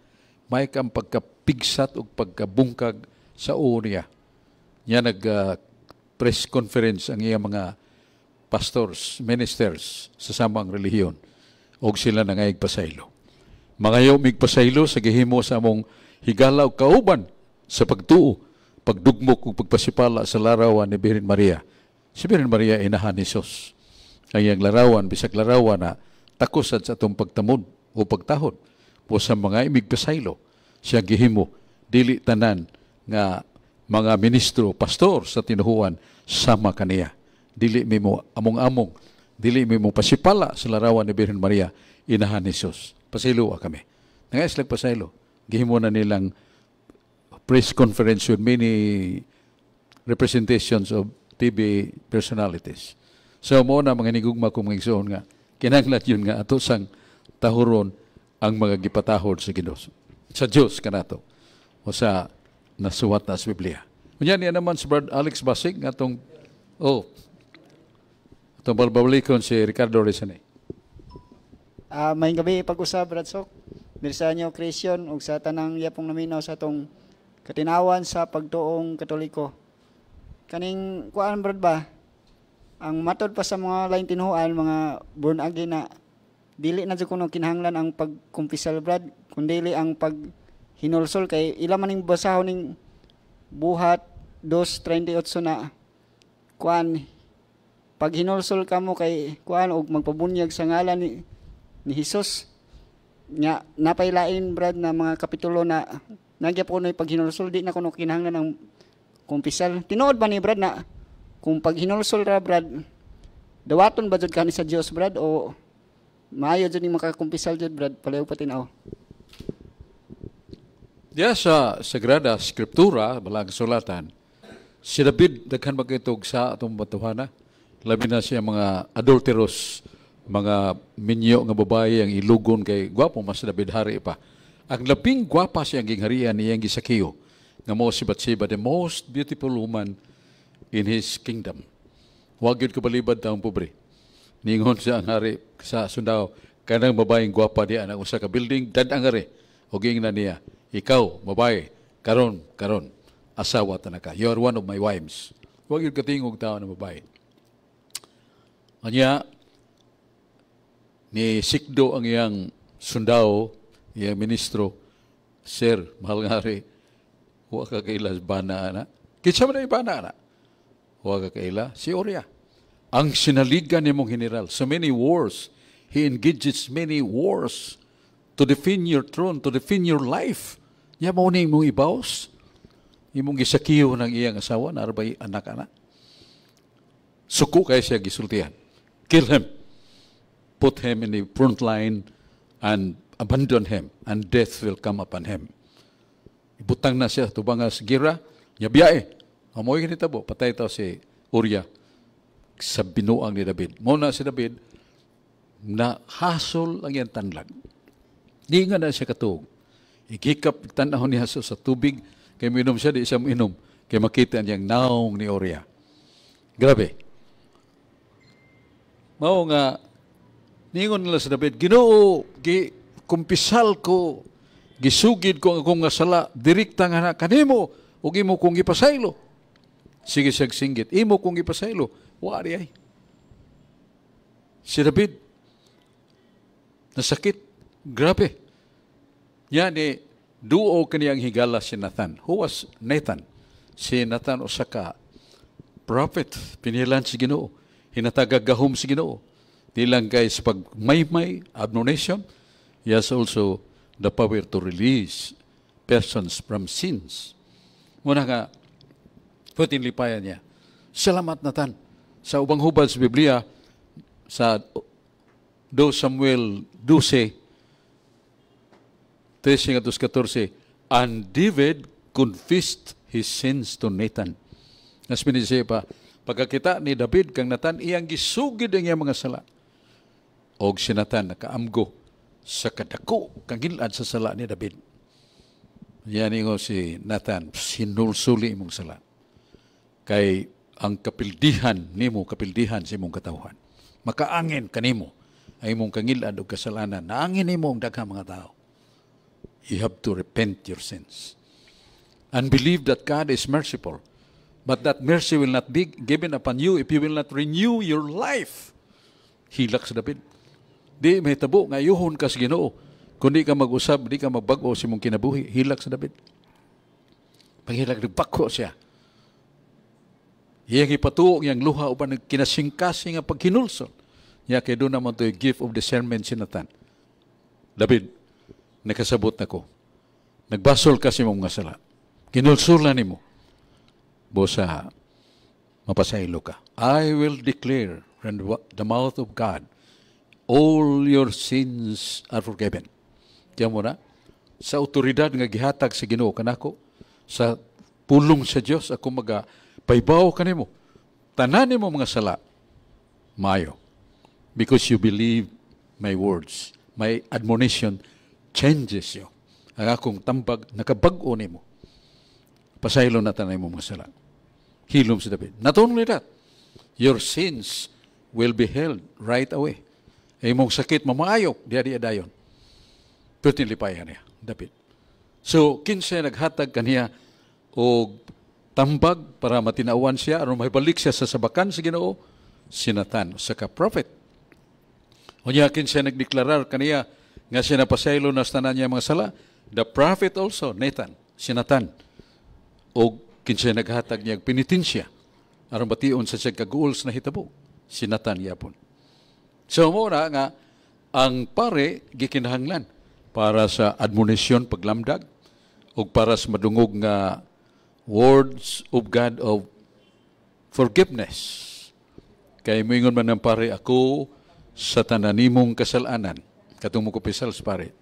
May kang pagkapigsat o pagkabungkag sa uo niya. Niya nag-press conference ang iya mga pastors, ministers sa samang relihiyon o sila nangayag pasaylo. Mga yaw migpasaylo sa gihimo sa among higala o kauban sa pagtuo, pagdugmok o pagpasipala sa larawan ni Birhen Maria. Si Birhen Maria inahan ni Sos. Ang iyang larawan, bisag larawan na takusan sa atong pagtamod o pagtahod o sa mga imigpasaylo. Siya gihimo, dili tanan nga mga ministro, pastor sa tinuhuan, sama kaniya. Dili mo among-among, dili mo pasipala sa larawan ni Birhen Maria, inahan ni Sos. Pasaylo kami. Nangayas lang pasaylo. Gihimo na nilang press conference with many representations of TV personalities. So, mo na mga nigugma kong mga igsoon nga, kinanglan yun nga, ato sang tahuron ang mga gipatahod sa Ginoo. Sa Diyos kanato. O sa nasuwat na sa Biblia. Kunyan niya naman si Brad Alex Basig, atong balbalikon si Ricardo Rizanay. May gabi pag-usab, Brad Sok. Dirsa nyo, Christian, ug sa tanang yapong naminaw sa atong katinawan sa pagtuong Katoliko. Kaning kuan Brad ba? Ang matod pa sa mga lain tinuhuan, mga born again na dili na jud kuno kinahanglan ang pagkumpisal Brad, kundi ang paghinulsol kay ila man ning basahon ning buhat 2:38 na kuan pag hinulsol kamo kay kuan og magpabunyag sa ngalan ni Hesus. Nya napailain Brad na mga kapitulo na nagya po na paghinulsol, di na kuno kinahanglan ang kumpisal. Tinuod ba ni Brad na kung paghinulsol ra Brad, dawaton ba jud kani sa Dios Brad o maayo jud ni makakumpisal jud Brad, palayo pa tinaw. Diya sa Sagrada Skriptura, balang sulatan, si David daghan magitog sa atong batuhana, labi na siya mga adulterous, mga minyo nga babae ang ilugon kay gwapo mas David hari pa. Ang labing gwapa siyang gingharian niyang gisakiyo, nga mo si Bathsheba, the most beautiful woman in his kingdom. Huwag yun kabalibad taong pobre. Ningon siya ang hari sa sundao, kanang babaeng gwapa diya ang usa ka building, dad ang hari. O ging na niya, ikaw, babae, karon, asawa ta na ka. You are one of my wives. Huwag yung katingog tao na babae. Anya, ni Sikdo ang iyang sundao, iyang ministro, Sir, mahal nga rin, huwag ka kaila bana na. Kitsa mo na ibana na. Huwag ka kaila, si Orya. Ang sinaligan ni mong general, so many wars, he engages many wars to defend your throne, to defend your life. Niya mo na imong ibaos, imong gisakiyo ng iyang asawa, narabay anak-anak. Suko kayo siya gisultihan. Kill him. Put him in the front line and abandon him, and death will come upon him. Ibutang na siya, tubang sa gira, niya biyae. Amoy kinitabo, patay ito si Urya sa binuang ni David. Muna si David, na hasol ang iyang tanlag. Di nga na siya katug. Ikikap tanahon niya sa tubig, kaya minom siya, di siya minom, kaya makita niyang naong ni Urya. Grabe. Mao nga, ningon nila sa David, Ginoo, kumpisal ko, gisugid ko ang akong nga sala, direkta nga na kanimo, ug imo kong ipasaylo. Sige siyag singgit, imo kong ipasaylo. Wari ay. Si David, nasakit, grabe. Yan duo kaniyang higala si Nathan. Who was Nathan? Si Nathan Osaka, prophet, pinilan si Ginoo. Hinatagagahom si Ginoo. Di lang guys, pag may admonition, he has also the power to release persons from sins. Muna nga, putin lipayan niya. Salamat Nathan. Sa ubang hubad sa Biblia, sa 2 Samuel 12, 13-14, and David confessed his sins to Nathan. Nas pinisiya pa, pagkakita ni David kang Nathan, iyang gisugid ang iyang mga sala. Og si Nathan nakaamgo sa kadako kang hilad sa sala ni David. Yan ingo si Nathan, sinulsuli imong sala. Kay ang kapildihan nimo, kapildihan sa imong katawhan. Makaangin kanimo ay imong kangilad og kasalanan. Naangin nimo ang daghang mga tao. You have to repent your sins. And believe that God is merciful. But that mercy will not be given upon you if you will not renew your life. Hilak sa David. Di may tabo, ngayuhon ka sa Ginoo. Kung di ka mag-usab, di ka magbago sa mong kinabuhi. Hilak sa David. Paghilak, nagbako siya. Iyang ipatuo, iyang luha, upan kinasingkasing ang pagkinulson. Iya kay doon naman ito yung gift of discernment si Nathan. David, nakasabot na ko. Nagbasol ka sa mong nga sala. Kinulsulan ni mo. Bosa, mapasaylo ka. I will declare from the mouth of God, all your sins are forgiven. Kaya mo na, sa otoridad nga gihatag sa Ginoo kanako, sa pulong sa Dios ako paybaw kanimo. Tanan nimo mga sala, mayo. Because you believe my words, my admonition changes you. Ang akong tambag, nakabag-o nimo. Pasaylo na tanay mo mga sala. Hilom si David. Not only that, your sins will be held right away. Ay mong sakit, mamaayok, diya-diya-dayon. Pero tinlipayan niya, David. So, kinsa naghatag kaniya o tambag para matinawan siya, aron may balik siya sa sabakan sa Ginoo, si Nathan, sa ka-prophet. O niya, kinsa nagdeklarar kaniya, nga siya napasaylo na tanan niya mga sala, the prophet also, Nathan, si Nathan, o kinsa naghatag niya penitensya aron bation sa siya kaguols na hitabo, si Nathan yapon. So mura nga ang pare gikinahanglan para sa admonition paglamdag o para sa madungog nga words of God of forgiveness. Kay moingon man ng pare, ako sa tananimong kasalanan, katong mo kupisal sa pare,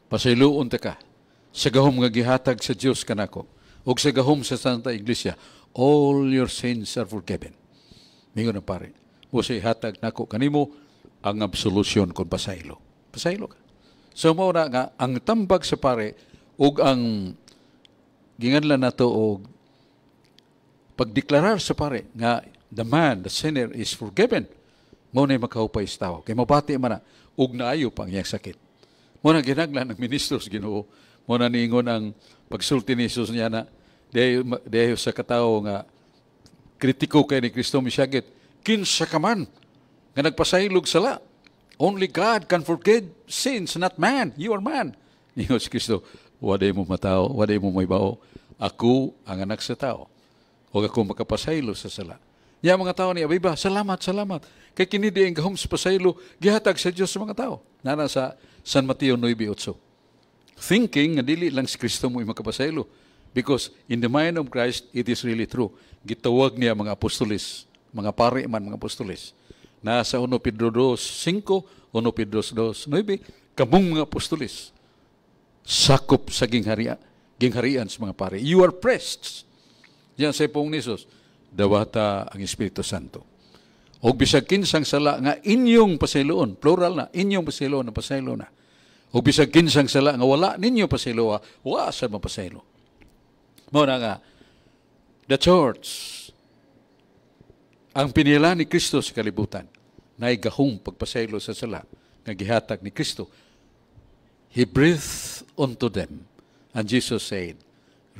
pasayloon ta ka sa gahom nga gihatag sa Dios kanako ug sa gahom sa Santa Iglesia, all your sins are forgiven. Mingon na pare, o sa ihatag nako kanimo ang absolution kon pasaylo. Pasaylo ka. So mao na nga ang tambag sa pare ug ang ginganlan nato og pagdeklarar sa pare nga the man, the sinner is forgiven. Mao na makahupay sa tao. Kay mabati man na ug naayo pang iyang sakit. Mo na ginaglan ng ministro sa Ginoo Muna niingon ang pagsulti ni Jesus niya na dayo sa katao nga kritiko kay ni Kristo misyagit. Kinsa ka man nga nagpasaylog sala. Only God can forgive sins, not man. You are man. Niingon si Kristo, waday mo matao, waday mo may bao. Ako ang anak sa tao. O ako makapasaylo sa sala. Niya mga tao ni Abiba, salamat, salamat. Kay kinidi ang gahom sa pasaylo, gihatag sa Diyos sa mga tao. Nana sa San Mateo 9:8. Thinking nga dili lang si Kristo mo makapasaylo. Because in the mind of Christ, it is really true. Gitawag niya mga apostolis, mga pari man mga apostolis. Nasa 1 Pedro 2:5, 1 Pedro 2:9, kamong mga apostolis, sakop sa gingharian sa mga pari. You are priests. Yan sa ipong ni Jesus, dawata ang Espiritu Santo. O bisag kinsang sala nga inyong pasayloon, plural na, inyong pasayloon na pasaylo na. O bisag kinsang sala nga wala ninyo pasayloa, wa sa mapasaylo. Mao na nga, the church, ang pinila ni Kristo sa kalibutan, na igahong pagpasaylo sa sala, nga gihatag ni Kristo. He breathed unto them, and Jesus said,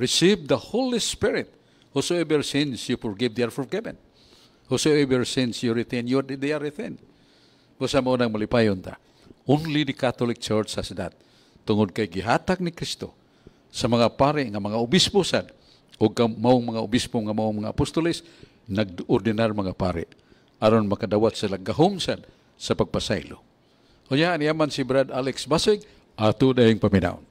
receive the Holy Spirit. Whosoever sins you forgive, they are forgiven. Whosoever sins you retain, they are retained. Busa mo nang malipayon ta. Only the Catholic Church has that. Tungod kay gihatag ni Kristo sa mga pare nga mga obispo sad o maong mga obispo nga maong mga apostoles nag-ordinar mga pare aron makadawat sila gahom sad sa pagpasaylo. O yan, yaman si Brad Alex Basig, ato dayong paminaon.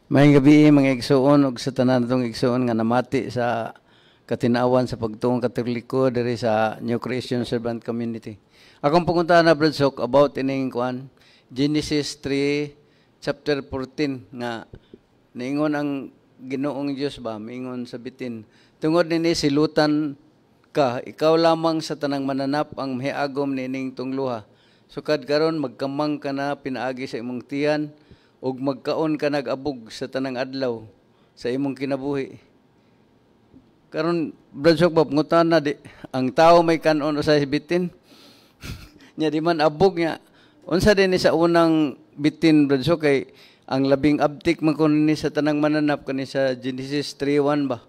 Maayong gabi mga igsoon ug sa tanan natong igsoon nga namati sa katinawan sa pagtuong Katoliko diri sa New Creation Servant Community. Akong pangunta na Brad Sok about ining kuan Genesis 3 chapter 14 nga niingon ang Ginoong Dios ba miingon sa bitin tungod nini silutan ka ikaw lamang sa tanang mananap ang miagom nining tungluha. Sukad karon magkamang ka na pinaagi sa imong tiyan ug magkaon ka nag-abog sa tanang adlaw sa imong kinabuhi. Karon Brad Sok papungutan na di ang tao may kanon sa bitin. Nya di man abog nya. Unsa din ni sa unang bitin Brad Sok kay ang labing abtik man kun ni sa tanang mananap kani sa Genesis 3:1 ba.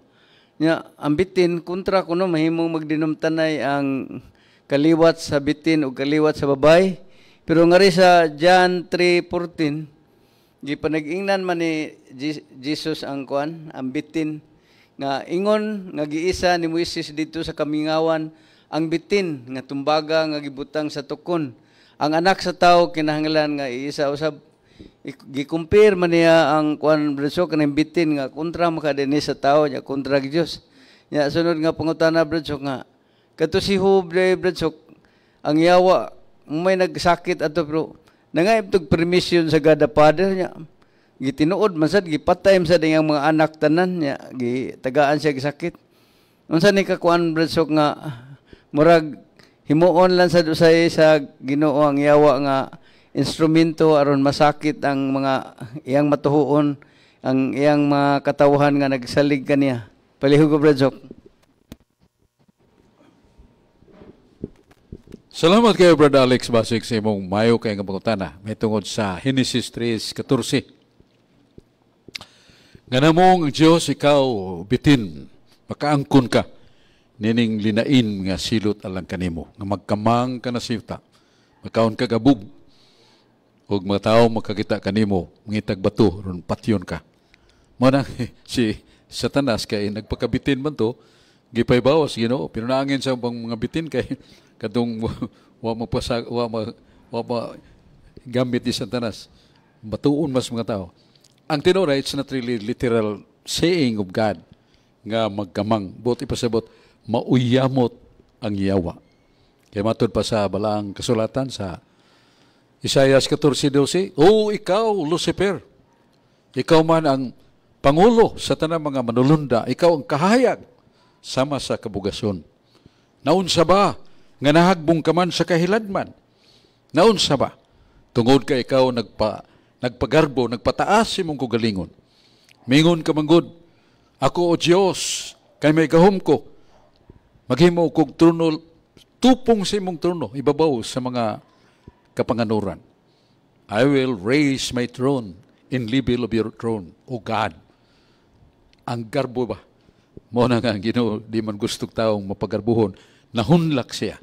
Nya ang bitin kontra kuno mahimong magdinumtanay ang kaliwat sa bitin ug kaliwat sa babay. Pero ngari sa John 3:14 gipanag-ingnan man ni Jesus ang kuan, ang bitin nga ingon nga giisa ni Moises dito sa kamingawan ang bitin nga tumbaga nga gibutang sa tukon. Ang anak sa tao kinahanglan nga iisa usab gi-compare man niya ang kuan Brad Sok kanang bitin nga kontra makadini sa tao nya kontra gi Dios. Nya sunod nga pangutana Brad Sok nga kadto si Job Brad Sok ang yawa may nagsakit ato pero nangaibtog permission sa God the Father niya. Gitinuod man sad gipatay sa diyang mga anak tanan niya, gitagaan siya gisakit. Unsa ni kakuan Brad Sok nga murag himuon lang sa usay sa Ginoo ang yawa nga instrumento aron masakit ang mga iyang matuhuon, ang iyang mga katawhan nga nagsalig kaniya. Palihog ko Brad Sok. Salamat kayo, Brad Alex Basig, sa imong mayo kayong pangutana. May tungod sa Genesis 3:14. Ganamong ang Diyos, ikaw, bitin, makaangkon ka, nining linain nga silot alang kanimo, nga magkamang ka na siyuta, makaon ka gabug, o mga tao makakita kanimo, mangitag bato, ron patyon ka. Muna si Satanas kay nagpakabitin man to, gipay bawas, Ginoo, pero naangin sa mga bitin kay kadong gamit ni Satanas. Batuon mas mga tao. Ang tinora, it's not really literal saying of God nga magkamang. Buti pasabot, mauyamot ang yawa. Kaya matod pa sa balaang kasulatan sa Isaiah 14:12, O ikaw, Lucifer, ikaw man ang pangulo sa tanang mga manulunda, ikaw ang kahayag sama sa kabugason. Naunsa ba nga nahagbong ka man sa kahiladman? Naunsa ba? Tungod ka ikaw nagpagarbo, nagpataas imong kugalingon. Mingon ka manggod, ako o Diyos, kay may gahom ko. Maghimo kog trono, tupong sa imong trono, ibabaw sa mga kapanganuran. I will raise my throne in level of your throne, O God. Ang garbo ba? Mo na nga, Ginoo, di man gustong taong mapagarbuhon, nahunlak siya.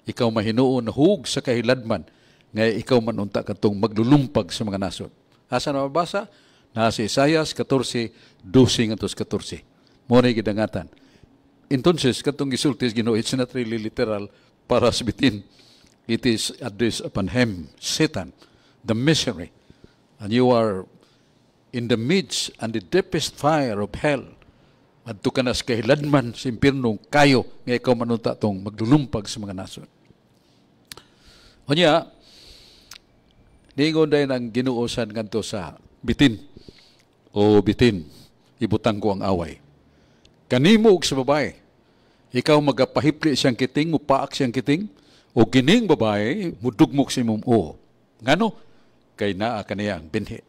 Ikaw mahinuon, nahug sa kahiladman, nga ikaw man unta katong maglulumpag sa mga nasod. Asa na mabasa? Nasa Isaias 14:12-14. Mo na gidangatan. Entonces, katong gisultis Ginoo, it's not really literal para sabitin. It is addressed upon him, Satan, the misery. And you are in the midst and the deepest fire of hell. At ka na sa kahiladman sa impyerno kayo, nga ikaw manunta tong maglulumpag sa mga nasod. O niya, niingon dahil ang ginuusan kanto sa bitin. O bitin, ibutang ko ang away. Kanimo og sa babae, ikaw magapahipli siyang kiting, mupaak siyang kiting, o gining babae, mudugmok si mong o. Ngano? Kay naa kaniyang binhi.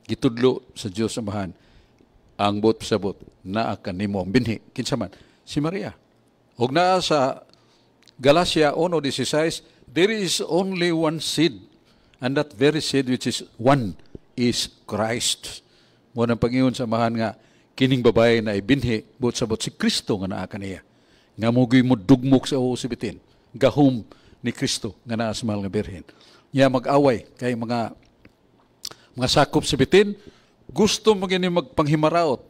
Gitudlo sa Diyos Amahan, ang bot pasabot, naa kanimo ang binhi. Kinsa man? Si Maria. Og naa sa Galatia 1:16, there is only one seed, and that very seed which is one is Christ. Mo nang pangingon sa Amahan nga, kining babae na ibinhi, bot sabot si Kristo nga naa kaniya. Nga mo'y mo dugmok sa usibitin. Gahom ni Kristo nga naa sa mahal nga birhen. Niya mag-away kay mga sakop sa bitin, gusto magini magpanghimaraot,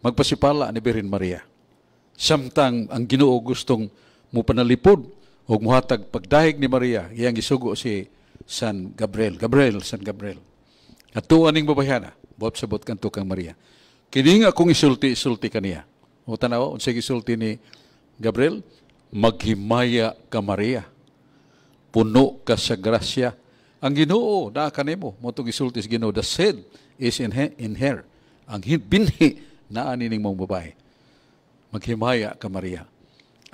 magpasipala ni Birhen Maria. Samtang ang Ginoo gustong mo panalipod o muhatag pagdahig ni Maria, iyang gisugo si San Gabriel. San Gabriel. At tuwa ning babayana, bot sabot kanto kang Maria. Kining akong isulti kaniya. O tanaw, unsay gisulti ni Gabriel, maghimaya ka Maria. Puno ka sa grasya. Ang Ginoo na kanimo, mo itong isulti sa Ginoo, the seed is in her. Ang binhi na anining mong babae. Maghimaya ka Maria.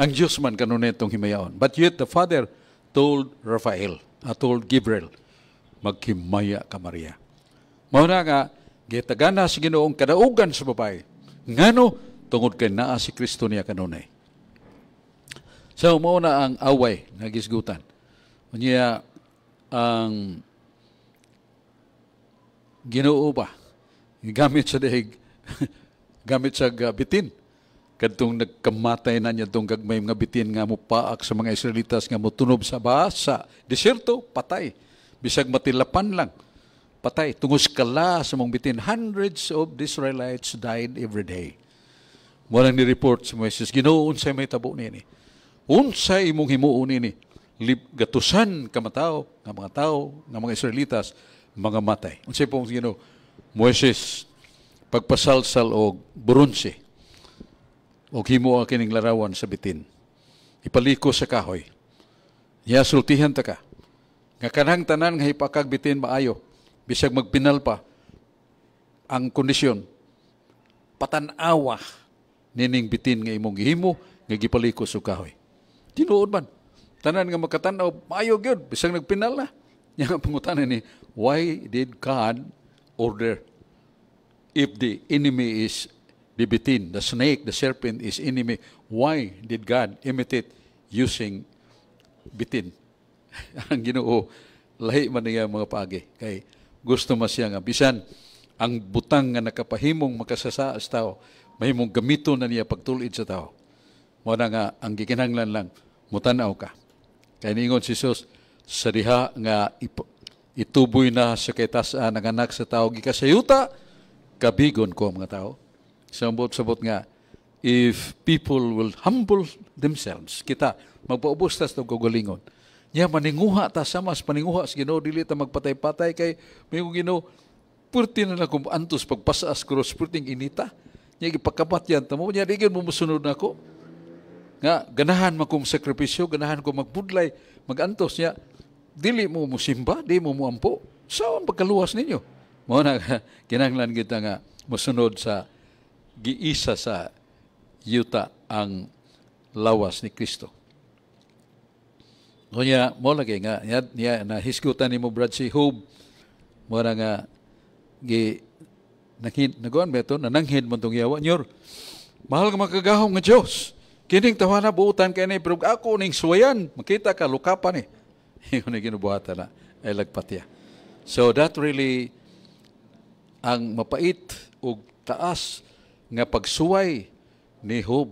Ang Diyos man kanunay itong himayaon. But yet the Father told Gabriel, maghimaya ka Maria. Mauna nga, gitagana sa Ginoong kadaugan sa babae. Ngano, tungod kay naa si Kristo niya kanunay. So, mauna ang away na gisgutan. Niya, ang Ginoo ba, gamit sa dahig, gamit sa bitin. Kadtong nagkamatay na niya itong gagmay mga bitin nga mo paak sa mga Israelitas nga mo tunob sa sa desierto, patay. Bisag matilapan lang, patay. Tungos kala sa mong bitin. Hundreds of Israelites died every day. Walang ni-report sa Moises, Ginoo, unsay may tabo nini. Unsay imong himuon nini. Gatusan ka matao, nga mga Israelitas, mga matay. Unsay pong Ginoo, Moises, pagpasalsal o bronze, o himo ang kining larawan sa bitin. Ipaliko sa kahoy. Niya sultihan ta ka. Nga kanang tanan nga ipakag bitin maayo, bisag magpinal pa, ang kondisyon, patanawa nining bitin nga imong gihimo, nga gipaliko sa kahoy. Tinuod man. Tanan nga makatanaw, maayo gyud, bisag nagpinal na. Yang pangutanan ni, why did God order if the enemy is bibitin, the snake, the serpent is enemy, why did God imitate using bitin? Ang Ginoo, lahi man niya mga paagi. Kay gusto man siya nga, bisan ang butang nga nakapahimong makasasa sa tao, mahimong gamito na niya pagtulid sa tao. Muna nga, ang gikinahanglan lang, mutanaw ka. Kaya ningon si Jesus, sa diha nga ituboy na sa kaitasaan ng anak sa tao, gikasayuta, kabigon ko mga tao. Sabot nga, if people will humble themselves, kita, magpaubos tas ng kagalingon. Niya, maninguha ta sa mas, paninguha sa Ginoo, dili ta magpatay-patay kay may Ginoo, purti na lang kung antos pagpasaas cross, purting inita. Niya, ipakapat yan tamo. Niya, di mo musunod na ako. Nga, ganahan mo kong sakripisyo, ganahan ko magbudlay, magantos niya, dili mo musimba, di mo muampo. Saan pagkaluwas ninyo? Mo na, kinahanglan kita nga, musunod sa giisa sa yuta ang lawas ni Kristo. O niya, mo lagi nga, niya na hisgutan ni mo Brad si Job, mo na nga, nagawin ba ito, nananghid mo itong yawa, Nyor, mahal ka makagahong nga Diyos, kining tawana buutan kayo na, pero ako ning suwayan, makita ka, lukapan eh. Yung na ginubuhatan na, ay lagpatya. So that really ang mapait ug taas nga pagsuway ni Job,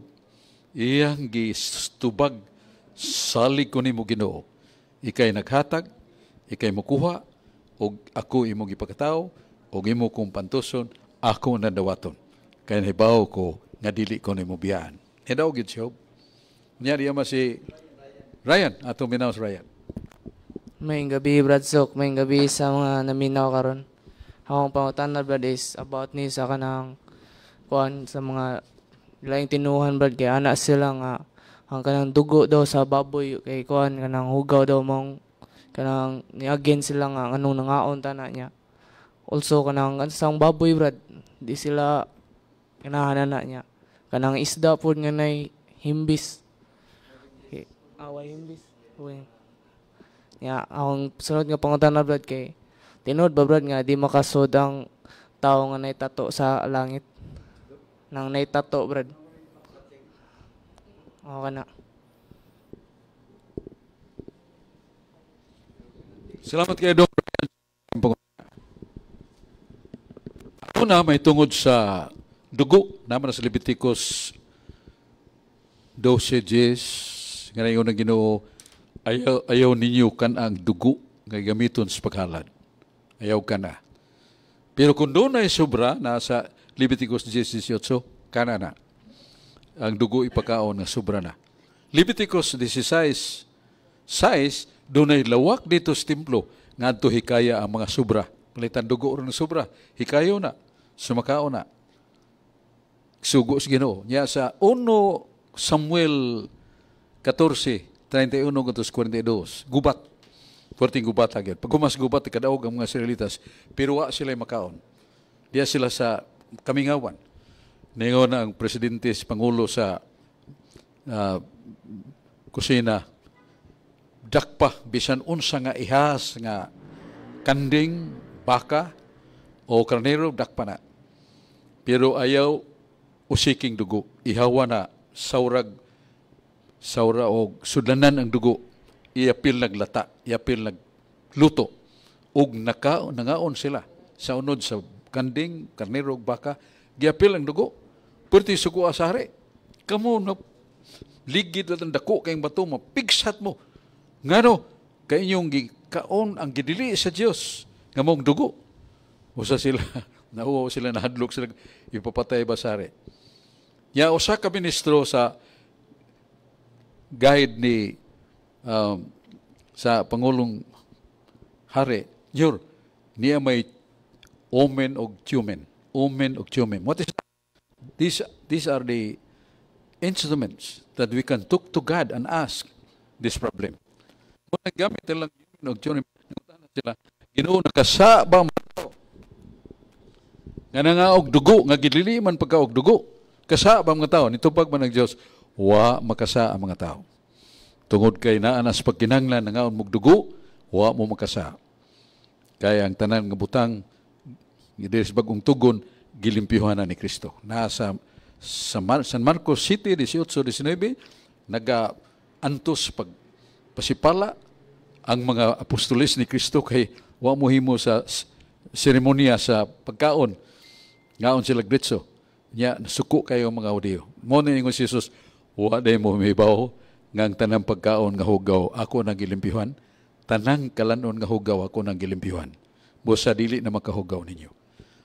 iyang gistubag, salig ko nimo Ginoo, ikay naghatag, ikay mokuha, og ako imo gipakataw, og imo kong pantuson, ako nadawaton. Kaya nahibaw ko nga dili ko nimo biyaan. Hidaw gid si Job. Nya diya si Ryan, atong minaw si Ryan. Maying gabi, Brad Sok. Maying gabi sa mga naminaw karon. Akong pangutan na, Brad, is about ni sa kanang kuan sa mga laing tinuhan, Brad, kay anak sila nga ang kanang dugo daw sa baboy kay kuan kanang hugaw daw mong kanang niagin sila nga anong nangaon tana niya. Also kanang sang baboy, Brad, di sila kanahanan na niya. Kanang isda po nga nay himbis. Okay. Away himbis. Uy. Ya, akong sunod nga pangutan na, Brad, kay tinod ba, Brad, nga di makasod ang tao nga naitato sa langit. Nang naitato, Brad. Okay na. Salamat kayo, Dr. Ako na may tungod sa dugo naman sa Leviticus 12:10 nga nayon ang Ginoo, ayaw ninyo kan ang dugo nga gamiton sa paghalad. Ayaw ka na. Pero kung doon ay sobra, nasa Leviticus 10:18, kana na. Ang dugo ipakaon nga sobra na. Leviticus 16:6, doon ay lawak dito sa templo, ngadto hikaya ang mga sobra. Palitan dugo ron ng sobra, hikayo na, sumakao na. Sugo sa Ginoo. Nya sa 1 Samuel 14:31-42, gubat. Korting gubat agad. Pag gumas gubat, kadaog ang mga Israelitas, pero wa sila makaon. Diya sila sa kamingawan. Ningon ang presidente, pangulo sa kusina, dakpa, bisan unsa nga ihas, nga kanding, baka, o karnero, dakpa na. Pero ayaw usiking dugo. Ihawa na, saura o sudanan ang dugo. Iapil naglata, iapil nagluto. Ug nangaon sila sa unod sa kanding, karnero, baka, giapil ang dugo. Pwede sugo asari. Kamu na ligid at ang dako kayong bato, mapigsat mo. Ngano, kay inyong kaon ang gidili sa Diyos, nga mong dugo. Usa sila, nauwaw sila, nahadlok sila, ipapatay basari. Ya, usa ka ministro sa guide ni sa Pangulong Hari, niya may omen og tumen. Omen og tumen. What is that? These are the instruments that we can talk to God and ask this problem. Kung nagamit nilang omen og tumen, nangutan sila, Ginoo, nakasa ba mga tao? Nga nga og dugo, nga gidliliman pagka og dugo. Kasa ba mga tao? Nitupag man ng Diyos, wa makasa ang mga tao. Tungod kay naanas pagkinanglan nga mog dugo, wa mo makasa. Kaya ang tanan nga butang gides bagong tugon gilimpyuhan na ni Kristo. Nasa San Marcos City 18:19 naga-antos pasipala ang mga apostoles ni Kristo kay wa mo himo sa seremonya sa pagkaon. Ngaon sila gritso. Nya suko kayo mga Hudiyo. Mo ni ingon si Jesus, wa day mo mibaw nga ang tanang pagkaon nga hugaw ako nang gilimpyuhan, tanang kalanon nga hugaw ako nang gilimpyuhan. Busa dili na makahugaw ninyo.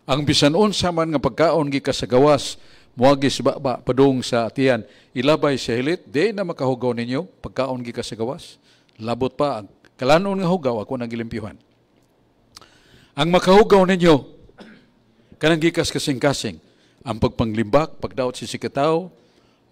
Ang bisan unsa man nga pagkaon gikasagawas muagis baba padung sa atiyan, ilabay sa hilit, di na makahugaw ninyo pagkaon gikasagawas. Labot pa ang kalanon nga hugaw ako nang gilimpyuhan. Ang makahugaw ninyo kanang gikas kasing-kasing, ang pagpanglimbak, pagdaot si sikataw,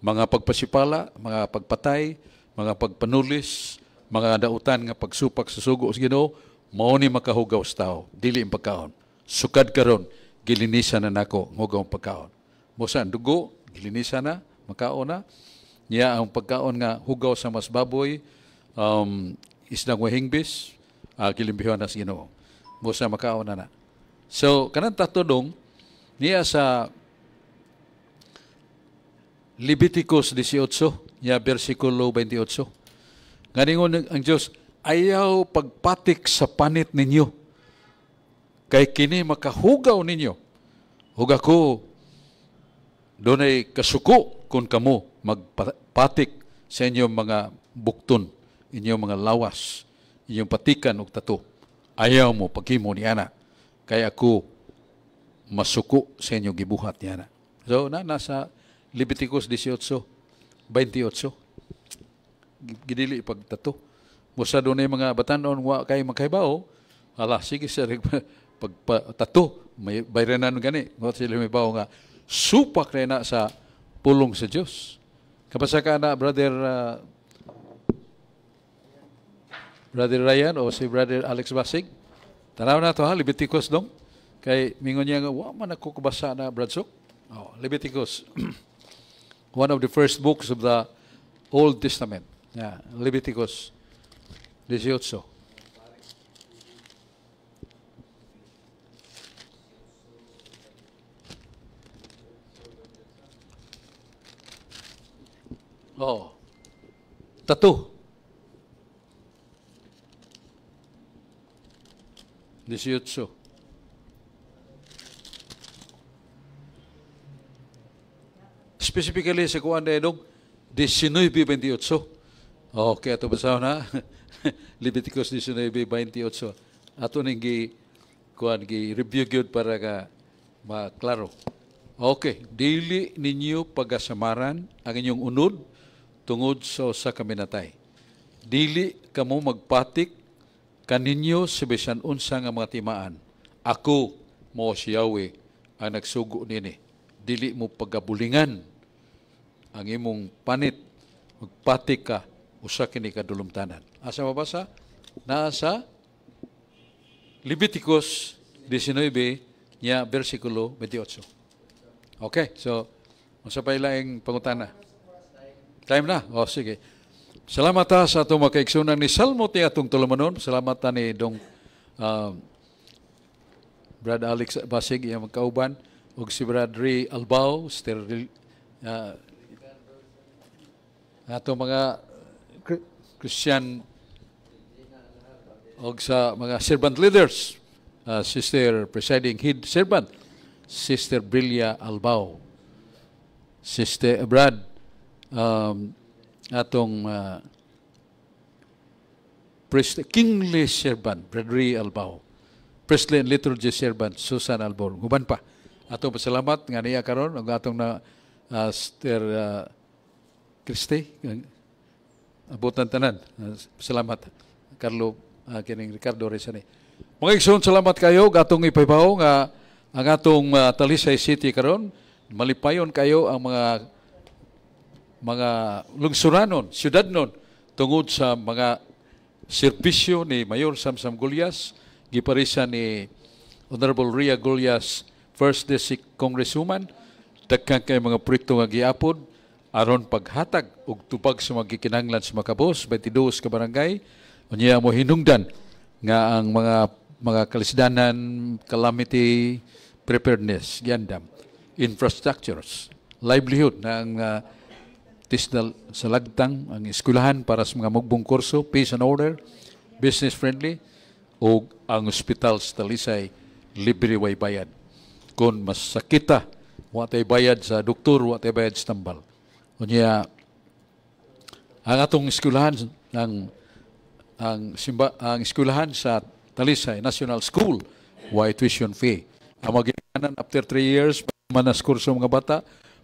mga pagpasipala, mga pagpatay, mga pagpanulis, mga dautan nga pagsupak sa sugo sa Ginoo, mao ni makahugaw sa tao, dili ang pagkaon. Sukad karon, gilinisan na nako hugaw ang pagkaon. Mosa ang dugo, gilinisan na, makaon na. Niya ang pagkaon nga hugaw sa mas baboy, isdang wahingbis, gilimpihan na sa Ginoo. Mosa makaon na. So, kanang tatudong, niya sa Leviticus 18, niya versikulo 28. Nganingon ang Diyos, ayaw pagpatik sa panit ninyo. kay kini makahugaw ninyo. Ug ako dunay kasuko kung kamo magpatik sa inyong mga bukton, inyong mga lawas, inyong patikan ug tato. Ayaw mo paghimo ni ana. Kay ako masuko sa inyong gibuhat ni ana. So nasa Leviticus 18:28. Gidili pagtato. Musa doon ay mga batanon wa kay magkaibaw. Ala sige sir pagtato may bayranan gani. Wa sila may bawo nga supak na sa pulong sa Dios. Kapasa ka na brother Ryan o si brother Alex Basig. Tanaw na to ha Leviticus dong. Kay mingon niya nga wa man ako kubasa na Bradsok. Oh, Leviticus. One of the first books of the Old Testament. Yeah, Leviticus 18. Oh. Tattoo. 18. Specifically sa kuan na edong 19:28. Okay, ato basaw na. Leviticus 19:28. Ato ning gi-review gyud para ka maklaro. Okay, dili ninyo pagasamaran ang inyong unod tungod sa usa ka minatay. Dili kamo magpatik kaninyo sa bisan unsa nga mga timaan. Ako mo si Yahweh ang nagsugo nini. Dili mo pagabulingan ang imong panit, magpatik ka, usa kini kadulumtanan. Asa mabasa? Nasa Leviticus 19, niya versikulo 28. Okay, so, unsa pa ilaing pangutana? Time na? O, sige. Salamat sa atong makaigsunan ni Salmo ti atong tulumanon. Salamat ni Dong Brad Alex Basig, iyang magkauban, ug si Brad Ray Albao, ato mga Christian o sa mga servant leaders, Sister Presiding Head Servant, Sister Brillia Albao, Sister Brad, atong Kingly Servant, Brad Ray Albao, Priestly and Liturgy Servant, Susan Albor, guban pa. Atong pasalamat nga niya karon ang atong na Sister Christy, abutan tanan. Salamat. Carlo, kining Ricardo Rizani. Mga igsoon, salamat kayo. Atong ipaybaw nga ang atong Talisay City karon. Malipayon kayo ang mga lungsuranon, syudadnon, tungod sa mga serbisyo ni Mayor Samsam Gulyas, giparisan ni Honorable Ria Gulyas, First District Congresswoman, daghan kay mga proyekto nga giapod, aron paghatag og tubag sa mga gikinahanglan sa Macabos, 22 ka barangay, unya mo hinungdan nga ang mga kalisdanan, calamity preparedness, giandam, infrastructures, livelihood na ang tisdal sa lagtang, ang eskwelahan para sa mga mugbong kurso, peace and order, business friendly, o ang hospital sa Talisay, libre way bayad. Kung mas sakita, watay bayad sa doktor, watay bayad sa tambal. Unya, ang atong eskwelahan, ang eskwelahan sa Talisay National School, why tuition fee. Ang magiging after 3 years, manas kurso mga bata,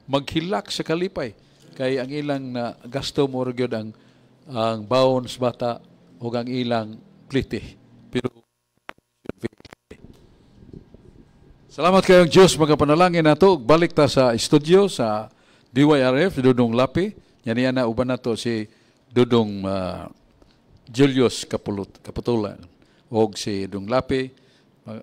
maghilak sa kalipay. Kay ang ilang na gasto mo gyud ang baon sa bata o ang ilang plite. Pero salamat kayong Diyos, mga panalangin nato. Balik ta sa studio sa DYRF, Dudong Lapi. Yan na uban nato si Dudong Julius Kaputulan o si Dudong Lapi.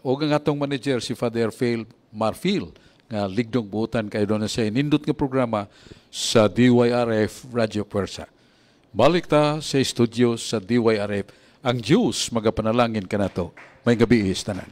O ang atong manager si Father Phil Marfil nga ligdong buutan kayo doon na siya inindot nga programa sa DYRF Radio Puwersa. Balik ta sa studio sa DYRF. Ang Diyos magapanalangin ka na to. May gabi tanan.